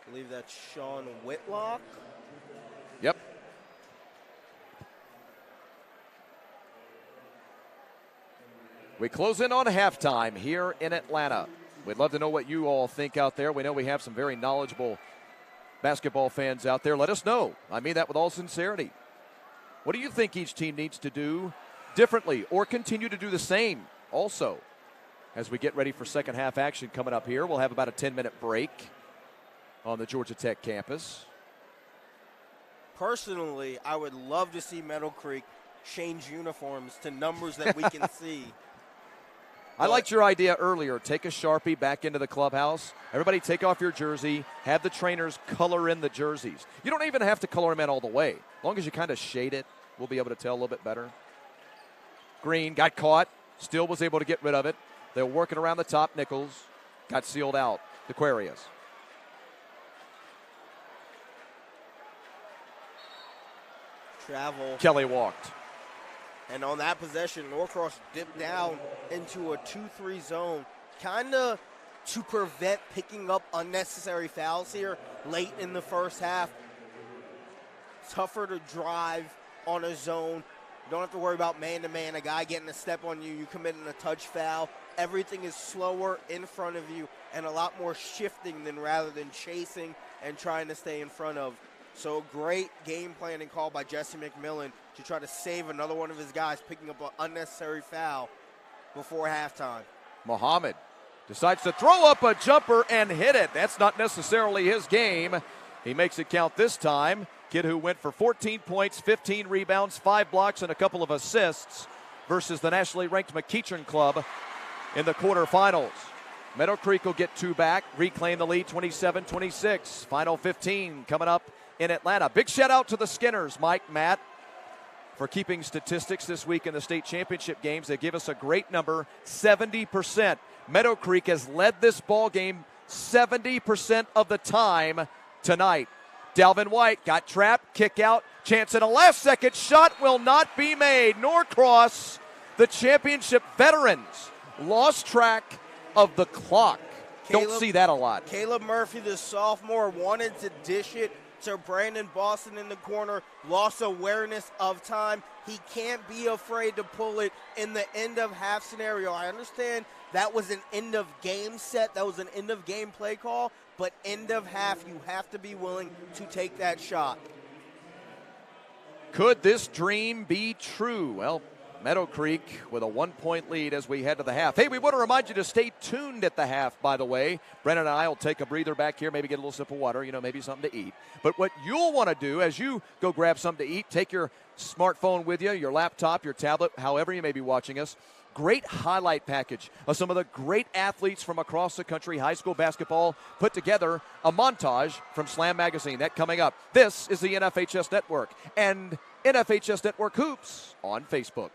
I believe that's Sean Whitlock. Yep. We close in on halftime here in Atlanta. We'd love to know what you all think out there. We know we have some very knowledgeable basketball fans out there. Let us know. I mean that with all sincerity. What do you think each team needs to do differently or continue to do the same also as we get ready for second half action coming up here? We'll have about a 10-minute break on the Georgia Tech campus. Personally, I would love to see Meadowcreek change uniforms to numbers that we can see. I liked your idea earlier. Take a Sharpie back into the clubhouse. Everybody take off your jersey. Have the trainers color in the jerseys. You don't even have to color them in all the way. As long as you kind of shade it, we'll be able to tell a little bit better. Green got caught. Still was able to get rid of it. They were working around the top. Nichols got sealed out. Aquarius. Travel. Kelly walked. And on that possession, Norcross dipped down into a 2-3 zone, kind of to prevent picking up unnecessary fouls here late in the first half. Tougher to drive on a zone. You don't have to worry about man-to-man, a guy getting a step on you, you committing a touch foul. Everything is slower in front of you and a lot more shifting rather than chasing and trying to stay in front of. So great game planning call by Jesse McMillan to try to save another one of his guys picking up an unnecessary foul before halftime. Muhammad decides to throw up a jumper and hit it. That's not necessarily his game. He makes it count this time. Kid who went for 14 points, 15 rebounds, 5 blocks, and a couple of assists versus the nationally ranked McEachern Club in the quarterfinals. Meadowcreek will get 2 back, reclaim the lead 27-26. Final 15 coming up in Atlanta. Big shout out to the Skinners, Mike, Matt, for keeping statistics this week in the state championship games. They give us a great number, 70%. Meadowcreek has led this ball game 70% of the time tonight. Dalvin White got trapped, kick out, chance at a last-second shot will not be made. Norcross, the championship veterans, lost track of the clock. Don't see that a lot. Caleb Murphy, the sophomore, wanted to dish it to Brandon Boston in the corner, lost awareness of time. He can't be afraid to pull it in the end-of-half scenario. I understand that was an end-of-game set. That was an end-of-game play call. But end-of-half, you have to be willing to take that shot. Could this dream be true? Well, Meadowcreek with a 1-point lead as we head to the half. Hey, we want to remind you to stay tuned at the half, by the way. Brennan and I will take a breather back here, maybe get a little sip of water, maybe something to eat. But what you'll want to do as you go grab something to eat, take your smartphone with you, your laptop, your tablet, however you may be watching us. Great highlight package of some of the great athletes from across the country, high school basketball, put together a montage from Slam Magazine. That coming up. This is the NFHS Network and NFHS Network Hoops on Facebook.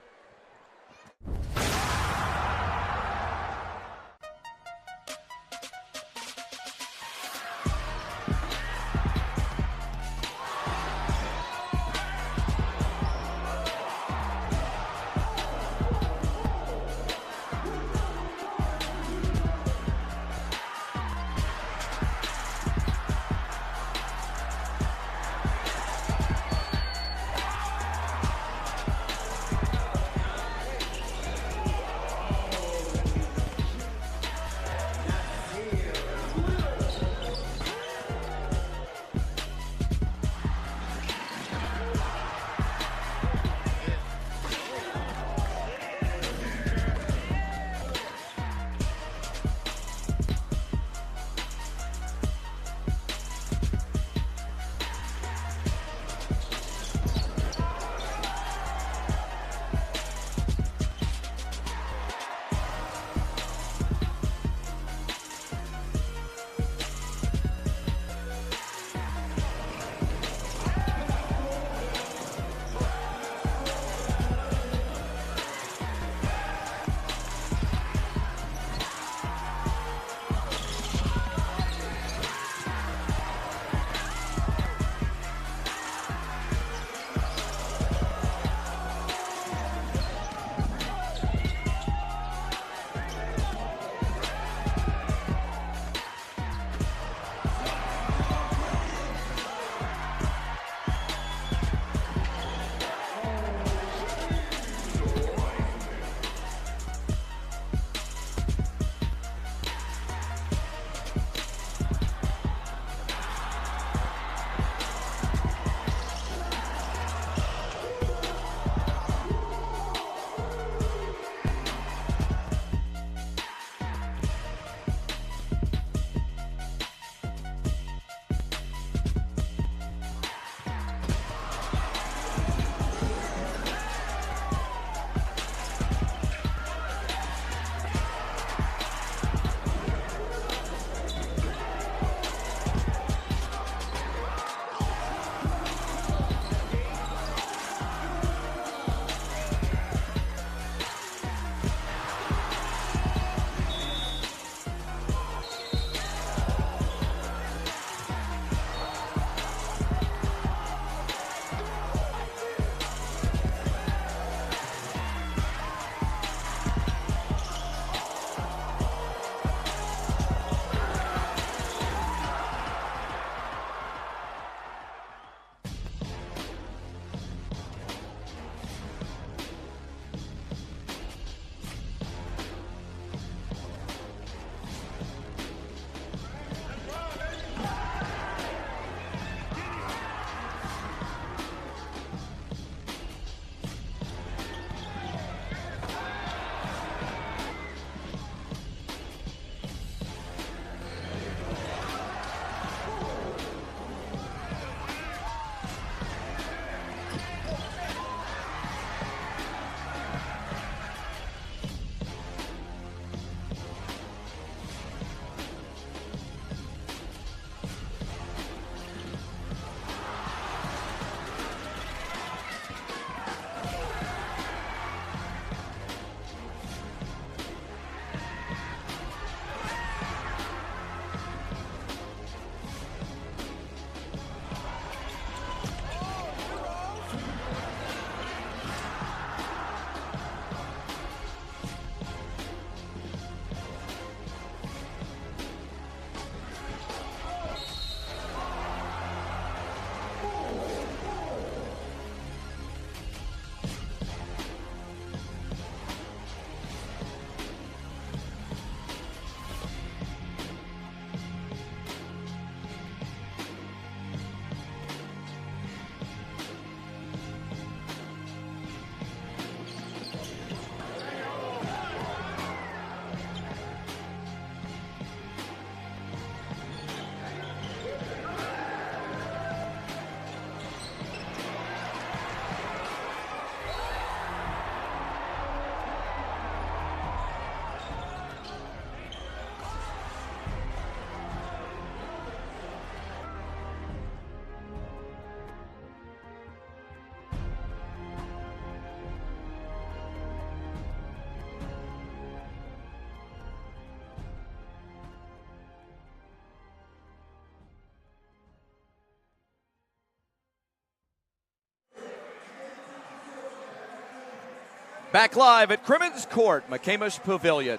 Back live at Crimmins Court, McCamish Pavilion.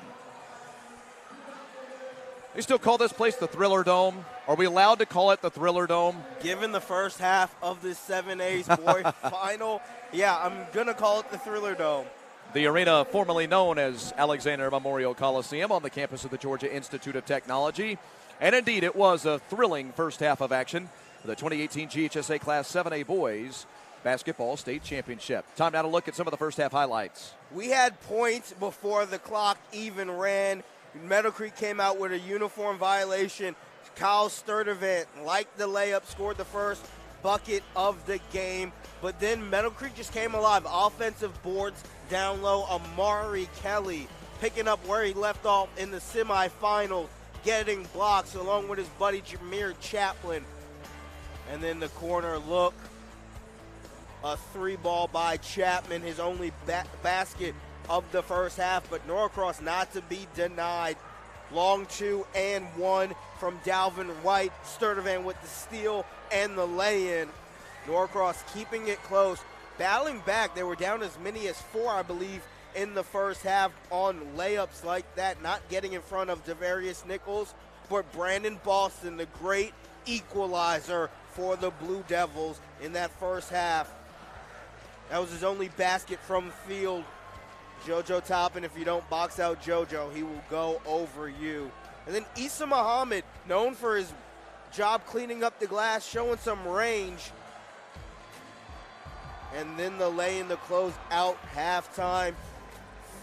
They still call this place the Thriller Dome. Are we allowed to call it the Thriller Dome? Given the first half of this 7A's boy final, yeah, I'm going to call it the Thriller Dome. The arena formerly known as Alexander Memorial Coliseum on the campus of the Georgia Institute of Technology. And indeed, it was a thrilling first half of action for the 2018 GHSA Class 7A Boys Basketball State Championship. Time now to look at some of the first half highlights. We had points before the clock even ran. Meadowcreek came out with a uniform violation. Kyle Sturdivant, like the layup, scored the first bucket of the game. But then Meadowcreek just came alive. Offensive boards down low. Amari Kelly picking up where he left off in the semifinals, getting blocks along with his buddy Jameer Chaplin. And then the corner look. A 3-ball by Chapman, his only basket of the first half, but Norcross not to be denied. Long 2 and 1 from Dalvin White. Sturdivant with the steal and the lay-in. Norcross keeping it close, battling back. They were down as many as 4, I believe, in the first half on layups like that, not getting in front of Devarius Nichols. But Brandon Boston, the great equalizer for the Blue Devils in that first half. That was his only basket from field. JoJo Toppin, if you don't box out JoJo, he will go over you. And then Issa Muhammad, known for his job cleaning up the glass, showing some range. And then the lay in the close out halftime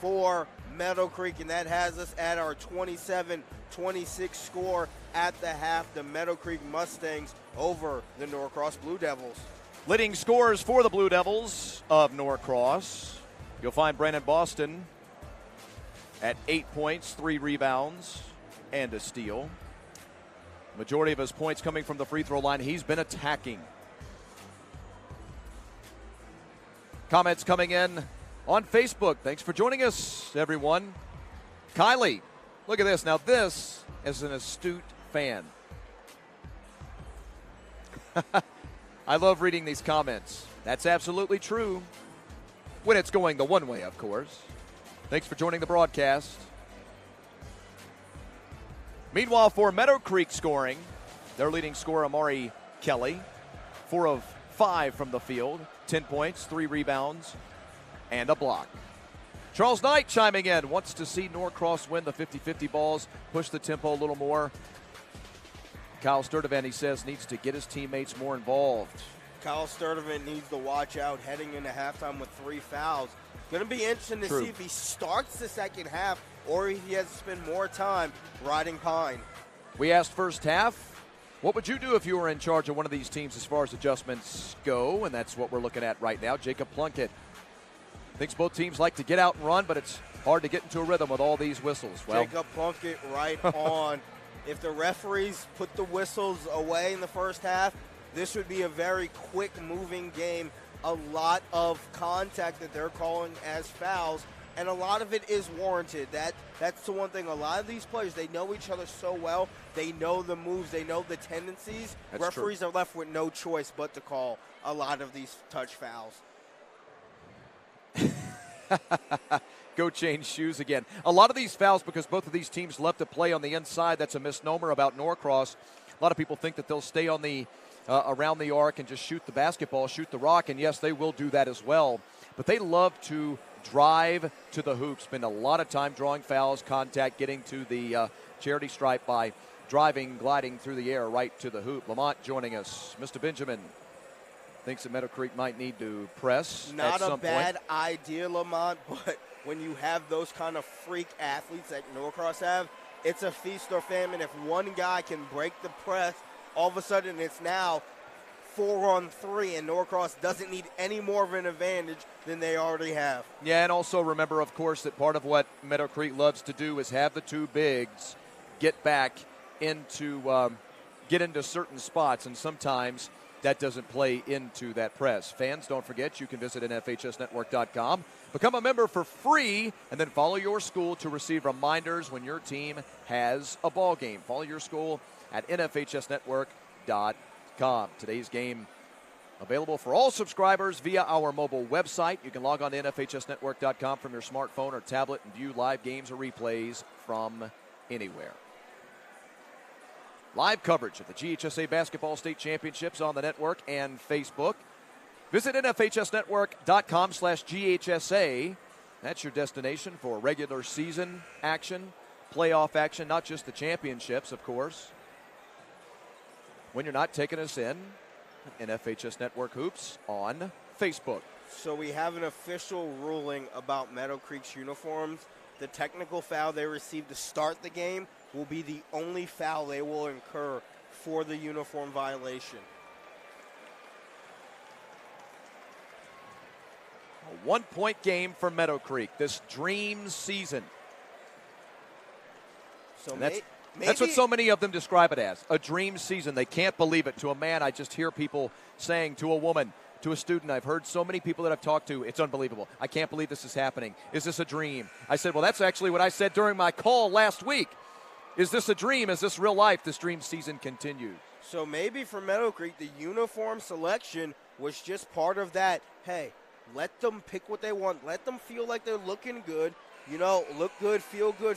for Meadowcreek, and that has us at our 27-26 score at the half. The Meadowcreek Mustangs over the Norcross Blue Devils. Leading scorers for the Blue Devils of Norcross. You'll find Brandon Boston at 8 points, 3 rebounds, and a steal. Majority of his points coming from the free throw line. He's been attacking. Comments coming in on Facebook. Thanks for joining us, everyone. Kylie, look at this. Now this is an astute fan. I love reading these comments. That's absolutely true. When it's going the one way, of course. Thanks for joining the broadcast. Meanwhile, for Meadowcreek scoring, their leading scorer, Amari Kelly, 4 of 5 from the field, 10 points, 3 rebounds, and a block. Charles Knight chiming in, wants to see Norcross win the 50-50 balls, push the tempo a little more. Kyle Sturdivant, he says, needs to get his teammates more involved. Kyle Sturdivant needs to watch out heading into halftime with 3 fouls. Going to be interesting to see if he starts the second half or if he has to spend more time riding Pine. We asked first half, what would you do if you were in charge of one of these teams as far as adjustments go? And that's what we're looking at right now. Jacob Plunkett thinks both teams like to get out and run, but it's hard to get into a rhythm with all these whistles. Well, Jacob Plunkett right on. If the referees put the whistles away in the first half, this would be a very quick-moving game. A lot of contact that they're calling as fouls, and a lot of it is warranted. That's the one thing. A lot of these players, they know each other so well. They know the moves. They know the tendencies. That's Referees true. are left with no choice but to call a lot of these touch fouls. Go change shoes again. A lot of these fouls, because both of these teams love to play on the inside. That's a misnomer about Norcross. A lot of people think that they'll stay on the around the arc and just shoot the basketball, shoot the rock, and yes, they will do that as well. But they love to drive to the hoop, spend a lot of time drawing fouls, contact, getting to the charity stripe by driving, gliding through the air right to the hoop. Lamont joining us. Mr. Benjamin thinks that Meadowcreek might need to press Not at some a bad point. idea, Lamont, but when you have those kind of freak athletes that Norcross have, it's a feast or famine. If one guy can break the press, all of a sudden it's now 4-on-3, and Norcross doesn't need any more of an advantage than they already have. Yeah, and also remember, of course, that part of what Meadowcreek loves to do is have the two bigs get back into get into certain spots, and sometimes that doesn't play into that press. Fans, don't forget, you can visit NFHSnetwork.com, become a member for free, and then follow your school to receive reminders when your team has a ball game. Follow your school at NFHSnetwork.com. Today's game Available for all subscribers via our mobile website. You can log on to NFHSnetwork.com from your smartphone or tablet and view live games or replays from anywhere. Live coverage of the GHSA Basketball State Championships on the network and Facebook. Visit NFHSnetwork.com/GHSA. That's your destination for regular season action, playoff action, not just the championships, of course. When you're not taking us in, NFHS Network Hoops on Facebook. So we have an official ruling about Meadowcreek's uniforms. The technical foul they received to start the game will be the only foul they will incur for the uniform violation. A 1-point game for Meadowcreek this dream season. So that's what so many of them describe it as, a dream season. They can't believe it. To a man, I just hear people saying, to a woman, to a student, I've heard so many people that I've talked to, it's unbelievable. I can't believe this is happening. Is this a dream? I said, well, that's actually what I said during my call last week. Is this a dream? Is this real life? This dream season continues. So maybe for Meadowcreek, the uniform selection was just part of that. Hey, let them pick what they want. Let them feel like they're looking good. You know, look good, feel good,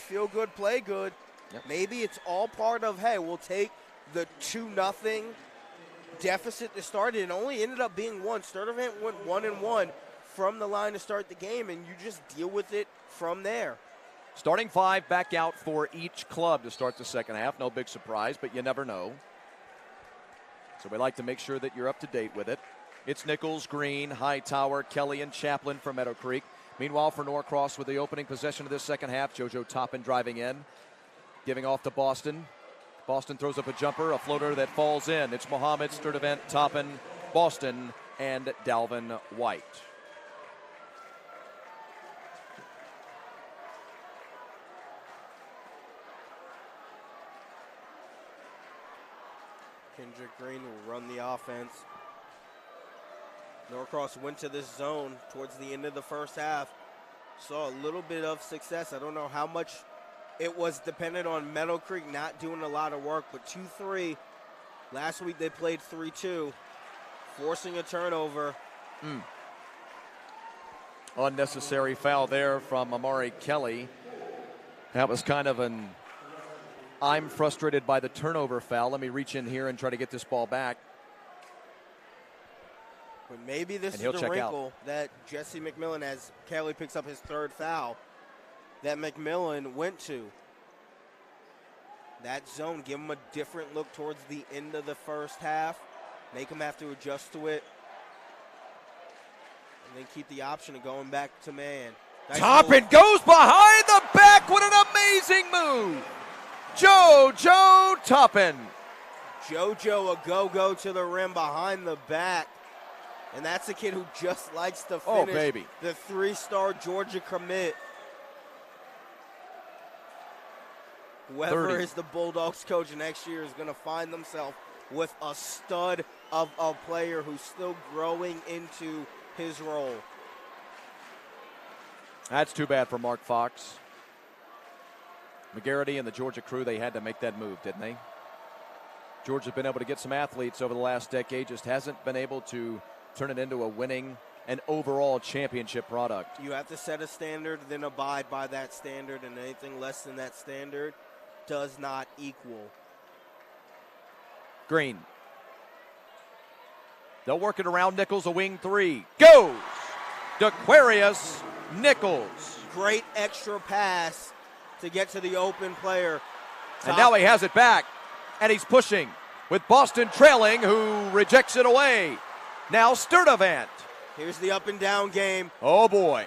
play good. Yep. Maybe it's all part of, hey, we'll take the 2-0 deficit to start it. It only ended up being one. Sturtevant went 1-1 from the line to start the game, and you just deal with it from there. Starting 5 back out for each club to start the second half. No big surprise, but you never know. So we like to make sure that you're up to date with it. It's Nichols, Green, Hightower, Kelly, and Chaplin for Meadowcreek. Meanwhile, for Norcross with the opening possession of this second half, JoJo Toppin driving in. Giving off to Boston. Boston throws up a jumper, a floater that falls in. It's Mohammed, Sturtevant, Toppin, Boston, and Dalvin White. Kendrick Green will run the offense. Norcross went to this zone towards the end of the first half. Saw a little bit of success. I don't know how much it was dependent on Meadowcreek not doing a lot of work, but 2-3. Last week they played 3-2, forcing a turnover. Unnecessary foul there from Amari Kelly. That was kind of an I'm frustrated by the turnover foul. Let me reach in here and try to get this ball back. But maybe this is the wrinkle that Jesse McMillan, as Kelly picks up his third foul, that McMillan went to. That zone, give him a different look towards the end of the first half. Make him have to adjust to it. And then keep the option of going back to man. Nice Toppin goes behind the back. What an amazing move. JoJo Toppin. JoJo a go-go to the rim behind the back. And that's a kid who just likes to finish the 3-star Georgia commit. Whoever is the Bulldogs coach next year is going to find themselves with a stud of a player who's still growing into his role. That's too bad for Mark Fox. McGarity and the Georgia crew, they had to make that move, didn't they? Georgia's been able to get some athletes over the last decade, just hasn't been able to turn it into a winning and overall championship product. You have to set a standard, then abide by that standard, and anything less than that standard does not equal. Green. They'll work it around Nichols, a wing 3. Goes! DeQuarius Nichols. Great extra pass to get to the open player. And now he has it back, and he's pushing with Boston trailing, who rejects it away. Now Sturtevant. Here's the up and down game. Oh, boy.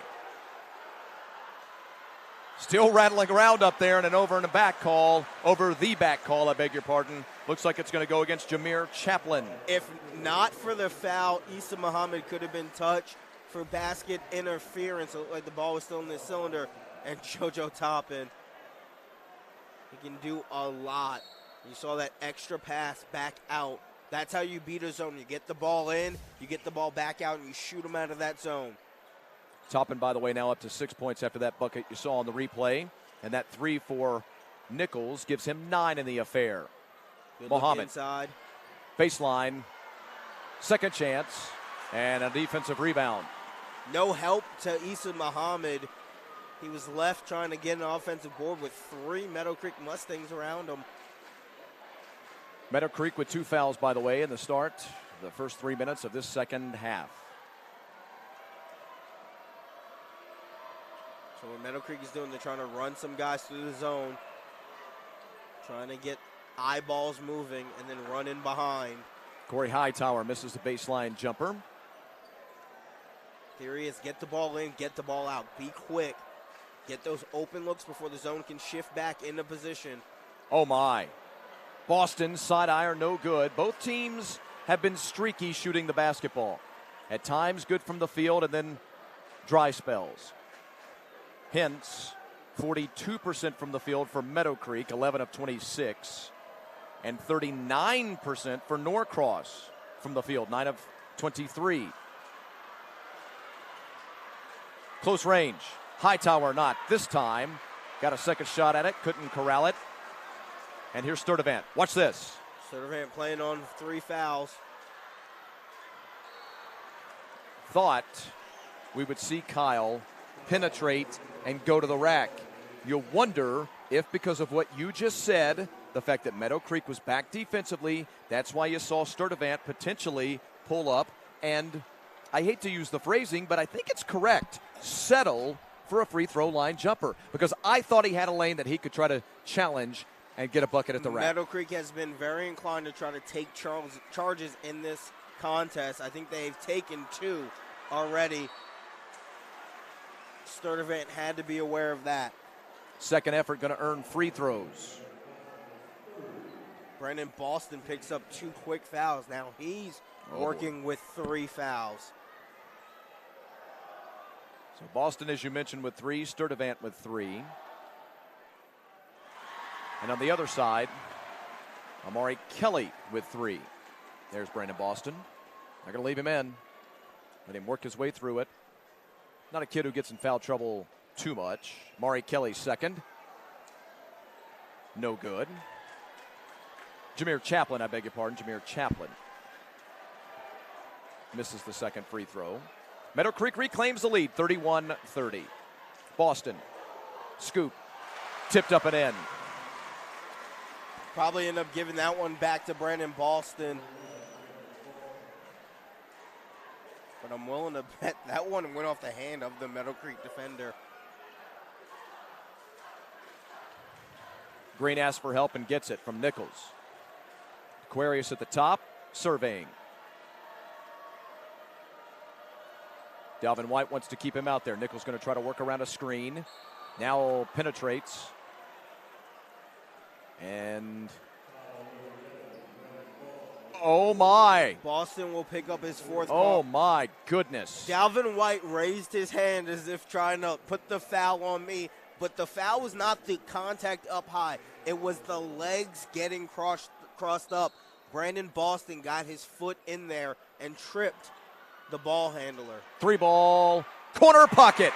Still rattling around up there, and an over the back call, I beg your pardon. Looks like it's going to go against Jameer Chaplin. If not for the foul, Issa Muhammad could have been touched for basket interference. It looked like the ball was still in the cylinder, and JoJo Toppin, he can do a lot. You saw that extra pass back out. That's how you beat a zone. You get the ball in, you get the ball back out, and you shoot them out of that zone. Toppin, by the way, now up to 6 points after that bucket you saw on the replay. And that 3 for Nichols gives him 9 in the affair. Good Mohammed. Inside. Baseline. Second chance and a defensive rebound. No help to Issa Muhammad. He was left trying to get an offensive board with 3 Meadowcreek Mustangs around him. Meadowcreek with 2 fouls, by the way, in the start, the first 3 minutes of this second half. So what Meadowcreek is doing, they're trying to run some guys through the zone, trying to get eyeballs moving and then run in behind. Corey Hightower misses the baseline jumper. Theory is get the ball in, get the ball out. Be quick. Get those open looks before the zone can shift back into position. Oh, my. Boston, side iron, no good. Both teams have been streaky shooting the basketball. At times, good from the field, and then dry spells. Hence, 42% from the field for Meadowcreek, 11 of 26. And 39% for Norcross from the field, 9 of 23. Close range. Hightower not this time. Got a second shot at it, couldn't corral it. And here's Sturdivant. Watch this. Sturdivant playing on 3 fouls. Thought we would see Kyle penetrate and go to the rack. You wonder if, because of what you just said, the fact that Meadowcreek was back defensively, that's why you saw Sturdivant potentially pull up and, I hate to use the phrasing, but I think it's correct, settle for a free throw line jumper, because I thought he had a lane that he could try to challenge and get a bucket at the rack. Meadowcreek has been very inclined to try to take charges in this contest. I think they've taken 2 already. Sturdivant had to be aware of that. Second effort going to earn free throws. Brandon Boston picks up 2 quick fouls. Now he's working with 3 fouls. So Boston, as you mentioned, with 3, Sturdivant with 3. And on the other side, Amari Kelly with 3. There's Brandon Boston. Not going to leave him in. Let him work his way through it. Not a kid who gets in foul trouble too much. Amari Kelly second. No good. Jameer Chaplin, I beg your pardon. Jameer Chaplin misses the second free throw. Meadowcreek reclaims the lead, 31-30. Boston, scoop, tipped up and in. Probably end up giving that one back to Brandon Boston. But I'm willing to bet that one went off the hand of the Meadowcreek defender. Green asks for help and gets it from Nichols. Aquarius at the top, surveying. Dalvin White wants to keep him out there. Nichols going to try to work around a screen. Now penetrates. And oh my. Boston will pick up his 4th Oh call. my goodness. Dalvin White raised his hand as if trying to put the foul on me, but the foul was not the contact up high. It was the legs getting crossed up. Brandon Boston got his foot in there and tripped the ball handler. 3-ball, corner pocket.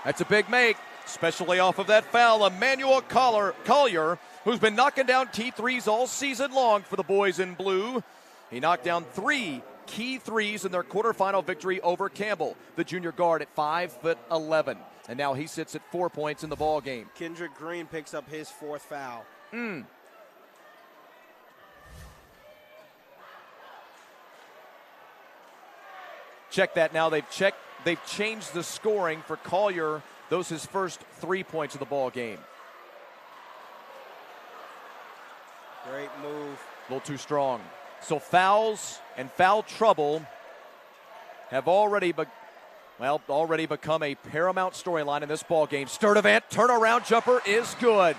That's a big make, especially off of that foul. Emmanuel Collier, who's been knocking down key threes all season long for the boys in blue. He knocked down 3 key threes in their quarterfinal victory over Campbell, the junior guard at 5'11". And now he sits at 4 points in the ball game. Kendrick Green picks up his 4th foul. Check that now. They've changed the scoring for Collier. Those his first 3 points of the ball game. Great move. A little too strong. So fouls and foul trouble have already become a paramount storyline in this ball game. Sturdivant turnaround jumper is good.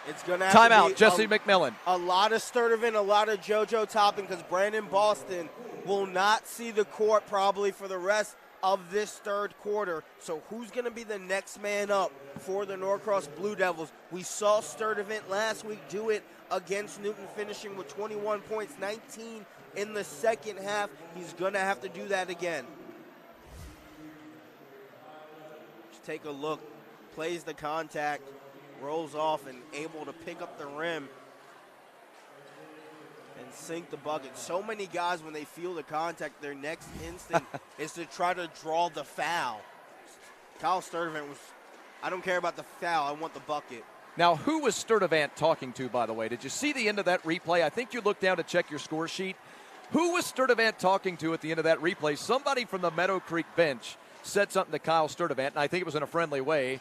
It's going to have Timeout, to be Jesse McMillan. A lot of Sturdivant, a lot of JoJo Toppin, because Brandon Boston will not see the court probably for the rest of this third quarter. So who's going to be the next man up for the Norcross Blue Devils? We saw Sturdivant last week do it against Newton, finishing with 21 points, 19 in the second half. He's going to have to do that again. Just take a look. Plays the contact, rolls off, and able to pick up the rim. and sink the bucket. So many guys, when they feel the contact, their next instinct is to try to draw the foul. Kyle Sturdivant was, I don't care about the foul, I want the bucket. Now, who was Sturdivant talking to, by the way? Did you see the end of that replay? I think you looked down to check your score sheet. Who was Sturdivant talking to at the end of that replay? Somebody from the Meadowcreek bench said something to Kyle Sturdivant, and I think it was in a friendly way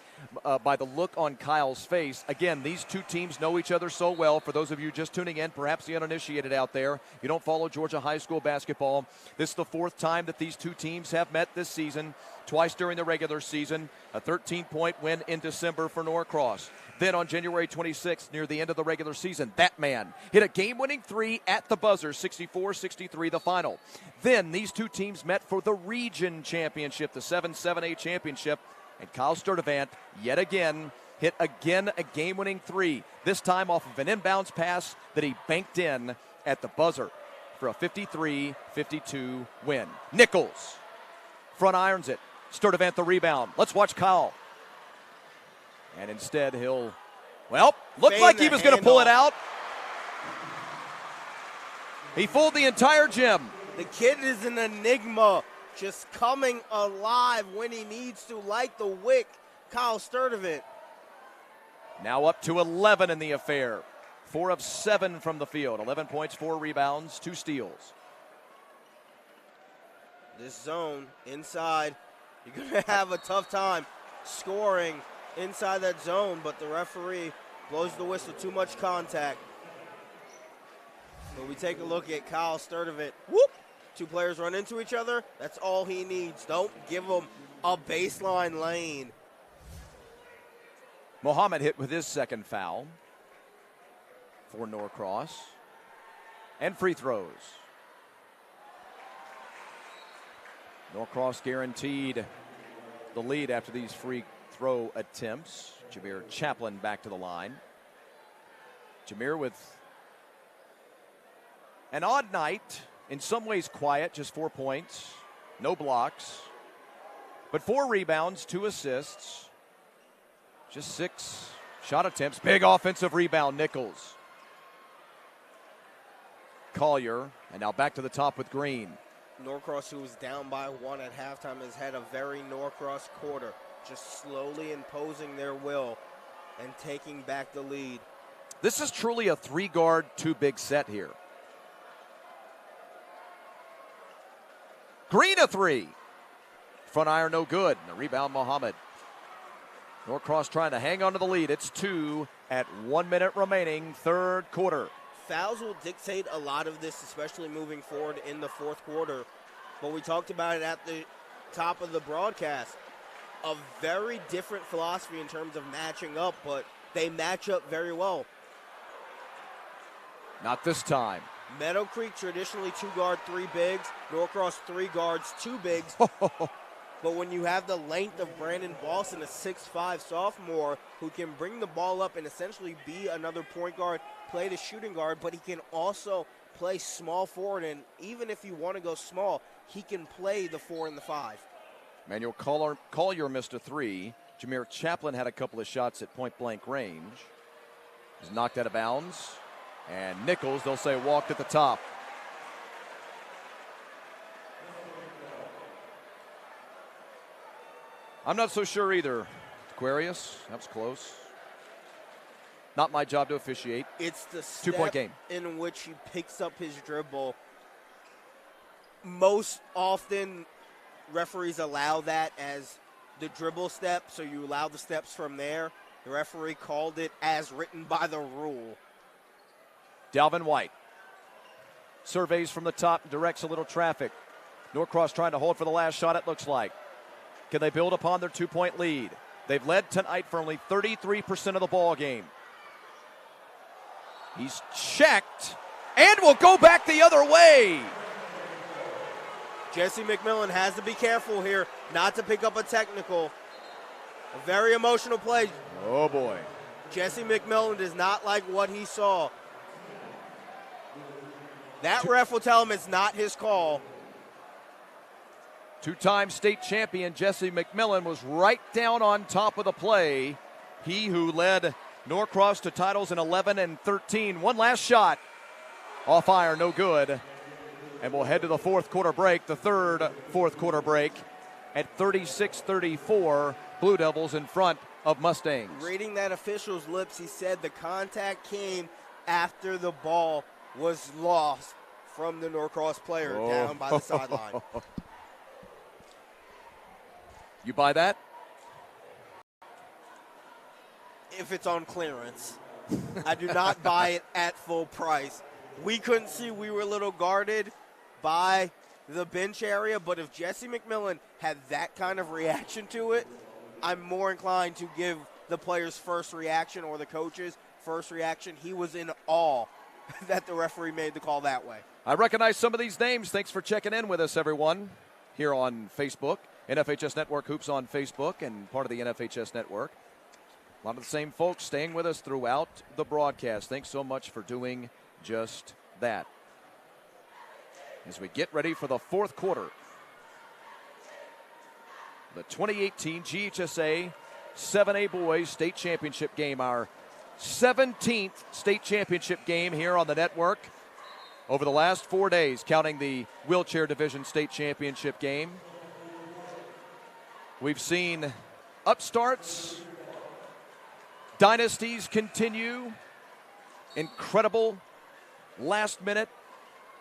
by the look on Kyle's face. Again, these two teams know each other so well. For those of you just tuning in, perhaps the uninitiated out there, you don't follow Georgia high school basketball. This is the fourth time that these two teams have met this season, twice during the regular season. A 13-point win in December for Norcross. Then on January 26th, near the end of the regular season, that man hit a game-winning three at the buzzer, 64-63 the final. Then these two teams met for the region championship, the 7-7A championship, and Kyle Sturdivant, yet again, hit again a game-winning three, this time off of an inbounds pass that he banked in at the buzzer for a 53-52 win. Nichols front irons it. Sturdivant the rebound. Let's watch Kyle. And instead he'll, well, looked like he was going to pull it out. He fooled the entire gym. The kid is an enigma, just coming alive when he needs to, like the Wick, Kyle Sturdivant. Now up to 11 in the affair. 4 of 7 from the field. 11 points, 4 rebounds, 2 steals. This zone inside, you're going to have a tough time scoring inside that zone, but the referee blows the whistle. Too much contact. So we take a look at Kyle Sturdivant. Whoop! 2 players run into each other. That's all he needs. Don't give him a baseline lane. Mohammed hit with his second foul for Norcross. And free throws. Norcross guaranteed the lead after these free throw attempts. Jameer Chaplin back to the line. Jameer with an odd night, in some ways quiet, just 4 points, no blocks, but 4 rebounds, 2 assists, just 6 shot attempts. Big offensive rebound, Nichols. Collier, and now back to the top with Green. Norcross, who was down by 1 at halftime, has had a very Norcross quarter, just slowly imposing their will and taking back the lead. This is truly a 3-guard, 2-big set here. Green a 3. Front iron no good. The rebound, Mohammed. Norcross trying to hang on to the lead. It's 2 at 1 minute remaining, third quarter. Fouls will dictate a lot of this, especially moving forward in the fourth quarter. But we talked about it at the top of the broadcast. A very different philosophy in terms of matching up, but they match up very well. Not this time. Meadowcreek traditionally 2-guard, 3 bigs. Norcross 3 guards, 2 bigs. But when you have the length of Brandon Boston, a 6'5 sophomore who can bring the ball up and essentially be another point guard, play the shooting guard, but he can also play small forward. And even if you want to go small, he can play the 4 and the 5. Manuel Collier missed a 3. Jameer Chaplin had a couple of shots at point-blank range. He's knocked out of bounds. And Nichols, they'll say, walked at the top. I'm not so sure either. Aquarius, that was close. Not my job to officiate. It's the 2-point game in which he picks up his dribble. Most often, referees allow that as the dribble step, so you allow the steps from there. The referee called it as written by the rule. Dalvin White surveys from the top and directs a little traffic. Norcross trying to hold for the last shot, it looks like. Can they build upon their 2-point lead? They've led tonight for only 33% of the ball game. He's checked and will go back the other way. Jesse McMillan has to be careful here not to pick up a technical. A very emotional play. Oh, boy. Jesse McMillan does not like what he saw. That ref will tell him it's not his call. 2-time state champion Jesse McMillan was right down on top of the play. He who led Norcross to titles in 11 and 13. One last shot Off iron, no good. And we'll head to the fourth quarter break, the third fourth quarter break at 36-34. Blue Devils in front of Mustangs. Reading that official's lips, he said the contact came after the ball was lost from the Norcross player down by the sideline. You buy that? If it's on clearance. I do not buy it at full price. We couldn't see. We were a little guarded by the bench area, but if Jesse McMillan had that kind of reaction to it, I'm more inclined to give the player's first reaction or the coach's first reaction. He was in awe that the referee made the call that way. I recognize some of these names. Thanks for checking in with us, everyone, here on Facebook. NFHS Network Hoops on Facebook and part of the NFHS Network. A lot of the same folks staying with us throughout the broadcast. Thanks so much for doing just that. As we get ready for the fourth quarter, the 2018 GHSA 7A Boys State Championship game, our 17th state championship game here on the network over the last 4 days, counting the wheelchair division state championship game. We've seen upstarts, dynasties continue, incredible last-minute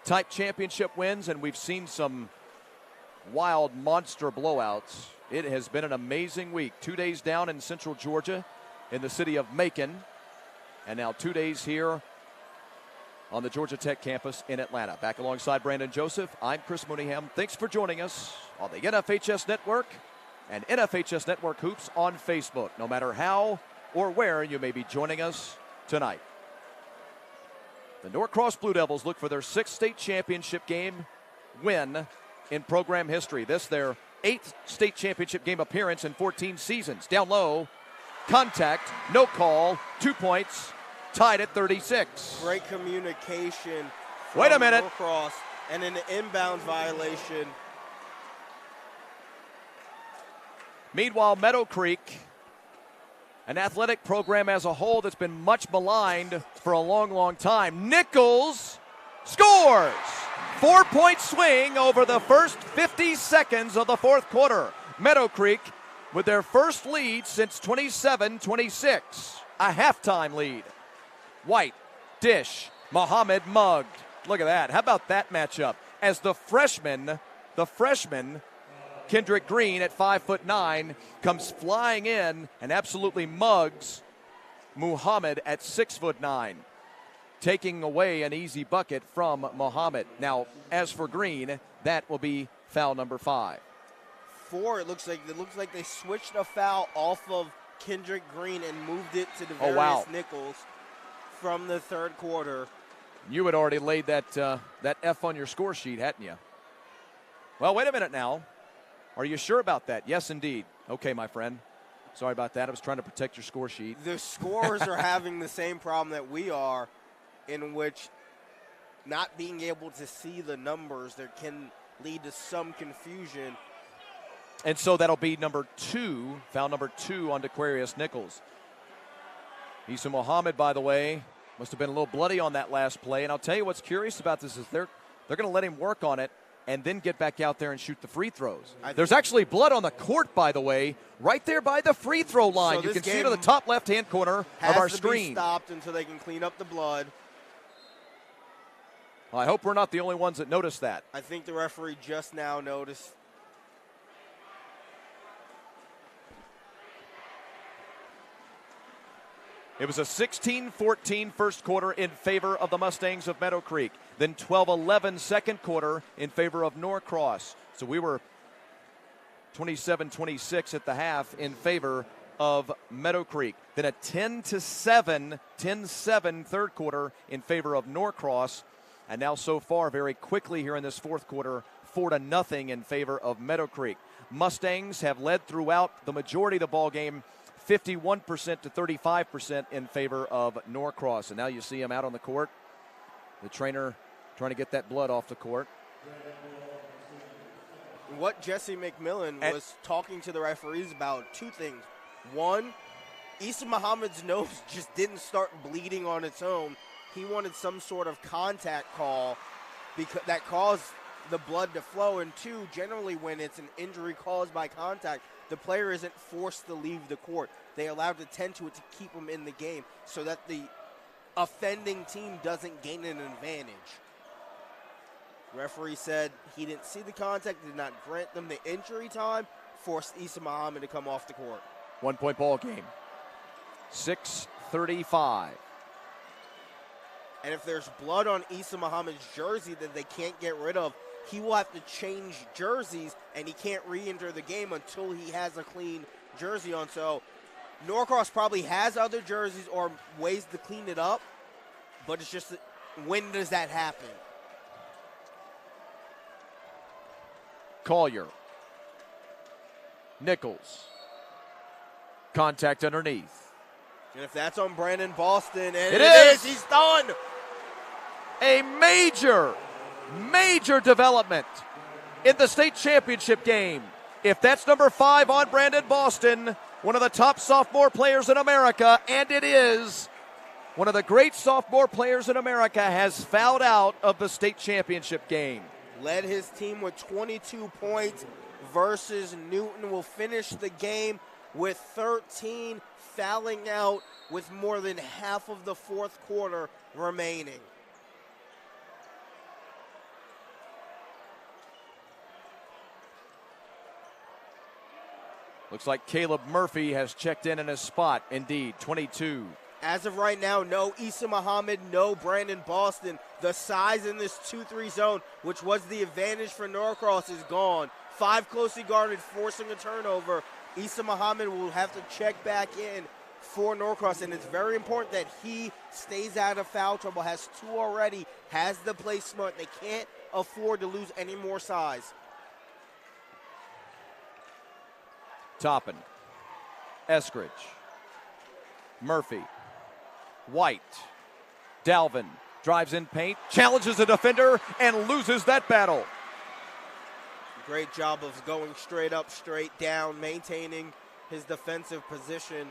type championship wins, and we've seen some wild monster blowouts. It has been an amazing week. 2 days down in central Georgia in the city of Macon, and now 2 days here on the Georgia Tech campus in Atlanta. Back alongside Brandon Joseph, I'm Chris Mooneyham. Thanks for joining us on the NFHS Network and NFHS Network Hoops on Facebook, no matter how or where you may be joining us tonight. The Norcross Blue Devils look for their 6th state championship game win in program history. This their 8th state championship game appearance in 14 seasons. Down low, contact, no call, 2 points, tied at 36. Great communication from Wait a minute. Norcross, and an inbound violation. Meanwhile, Meadowcreek, an athletic program as a whole that's been much maligned for a long, long time. Nichols scores! 4-point swing over the first 50 seconds of the fourth quarter. Meadowcreek with their first lead since 27-26. A halftime lead. White, dish, Muhammad mugged. Look at that. How about that matchup? As the freshman, Kendrick Green at 5'9", comes flying in and absolutely mugs Muhammad at 6'9", taking away an easy bucket from Muhammad. Now, as for Green, that will be foul number 5. 4, it looks like they switched a foul off of Kendrick Green and moved it to Devarius Nichols from the third quarter. You had already laid that F on your score sheet, hadn't you? Well, wait a minute now. Are you sure about that? Yes, indeed. Okay, my friend. Sorry about that. I was trying to protect your score sheet. The scorers are having the same problem that we are, in which not being able to see the numbers, there can lead to some confusion. And so that'll be number 2, foul number 2 on Dequarius Nichols. Issa Muhammad, by the way, must have been a little bloody on that last play. And I'll tell you what's curious about this is they're going to let him work on it and then get back out there and shoot the free throws. There's actually blood on the court, by the way, right there by the free throw line. So you can see it on the top left-hand corner of our screen. Be stopped until they can clean up the blood. Well, I hope we're not the only ones that noticed that. I think the referee just now noticed. It was a 16-14 first quarter in favor of the Mustangs of Meadowcreek. Then 12-11 second quarter in favor of Norcross. So we were 27-26 at the half in favor of Meadowcreek. Then a 10-7 third quarter in favor of Norcross. And now so far, very quickly here in this fourth quarter, 4-0 in favor of Meadowcreek. Mustangs have led throughout the majority of the ball game, 51% to 35% in favor of Norcross. And now you see him out on the court. The trainer trying to get that blood off the court. What Jesse McMillan was talking to the referees about, 2 things. One, Issa Muhammad's nose just didn't start bleeding on its own he wanted some sort of contact call because that caused the blood to flow. And two, generally when it's an injury caused by contact, the player isn't forced to leave the court. They allow to tend to it to keep them in the game so that the offending team doesn't gain an advantage. Referee said he didn't see the contact, did not grant them the injury time, forced Issa Muhammad to come off the court. 1 point ball game. 6:35. And if there's blood on Issa Muhammad's jersey that they can't get rid of, he will have to change jerseys, and he can't re-enter the game until he has a clean jersey on. So Norcross probably has other jerseys or ways to clean it up, but it's just when does that happen? Collier. Nichols. Contact underneath. And if that's on Brandon Boston, and it is, he's done. A major development in the state championship game. If that's number 5 on Brandon Boston, one of the top sophomore players in America, and it is one of the great sophomore players in America, has fouled out of the state championship game. Led his team with 22 points versus Newton. Will finish the game with 13, fouling out with more than half of the fourth quarter remaining. Looks like Caleb Murphy has checked in his spot. Indeed, 22. As of right now, no Issa Muhammad, no Brandon Boston. The size in this 2-3 zone, which was the advantage for Norcross, is gone. 5 closely guarded, forcing a turnover. Issa Muhammad will have to check back in for Norcross, and it's very important that he stays out of foul trouble. Has 2 already, has the play smart. They can't afford to lose any more size. Toppin. Eskridge. Murphy. White. Dalvin drives in paint, challenges the defender, and loses that battle. Great job of going straight up, straight down, maintaining his defensive position.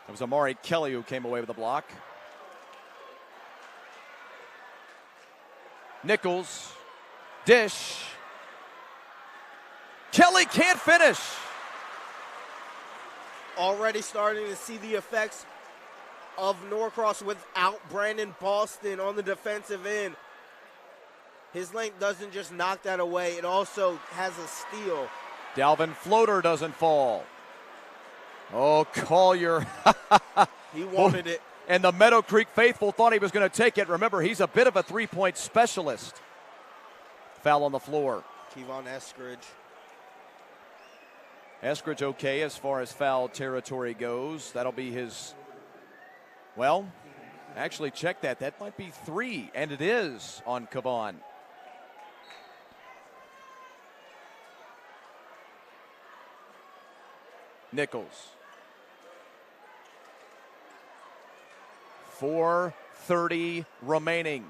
It was Amari Kelly who came away with the block. Nichols. Dish. Kelly can't finish. Already starting to see the effects of Norcross without Brandon Boston on the defensive end. His length doesn't just knock that away, it also has a steal. Dalvin floater doesn't fall. Oh, Collier. He wanted it. And the Meadowcreek faithful thought he was going to take it. Remember, he's a bit of a three-point specialist. Foul on the floor. Kevon Eskridge. Eskridge okay as far as foul territory goes. That'll be his, well, actually check that. That might be 3, and it is on Kevon. Nichols. 4:30 remaining.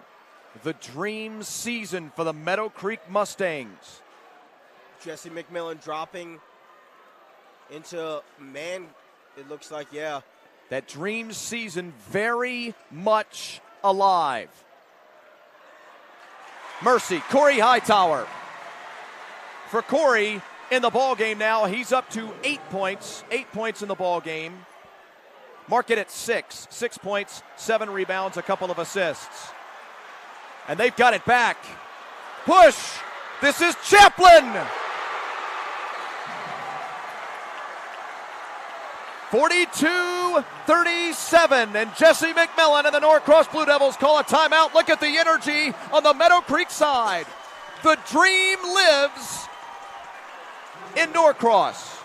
The dream season for the Meadowcreek Mustangs. Jesse McMillan dropping into man, it looks like, yeah. That dream season very much alive. Mercy, Corey Hightower. For Corey in the ball game now, he's up to 8 points. 8 points in the ball game. Mark it at 6. 6 points, 7 rebounds, a couple of assists. And they've got it back. Push. This is Chaplin. 42-37, and Jesse McMillan and the Norcross Blue Devils call a timeout. Look at the energy on the Meadowcreek side. The dream lives in Norcross.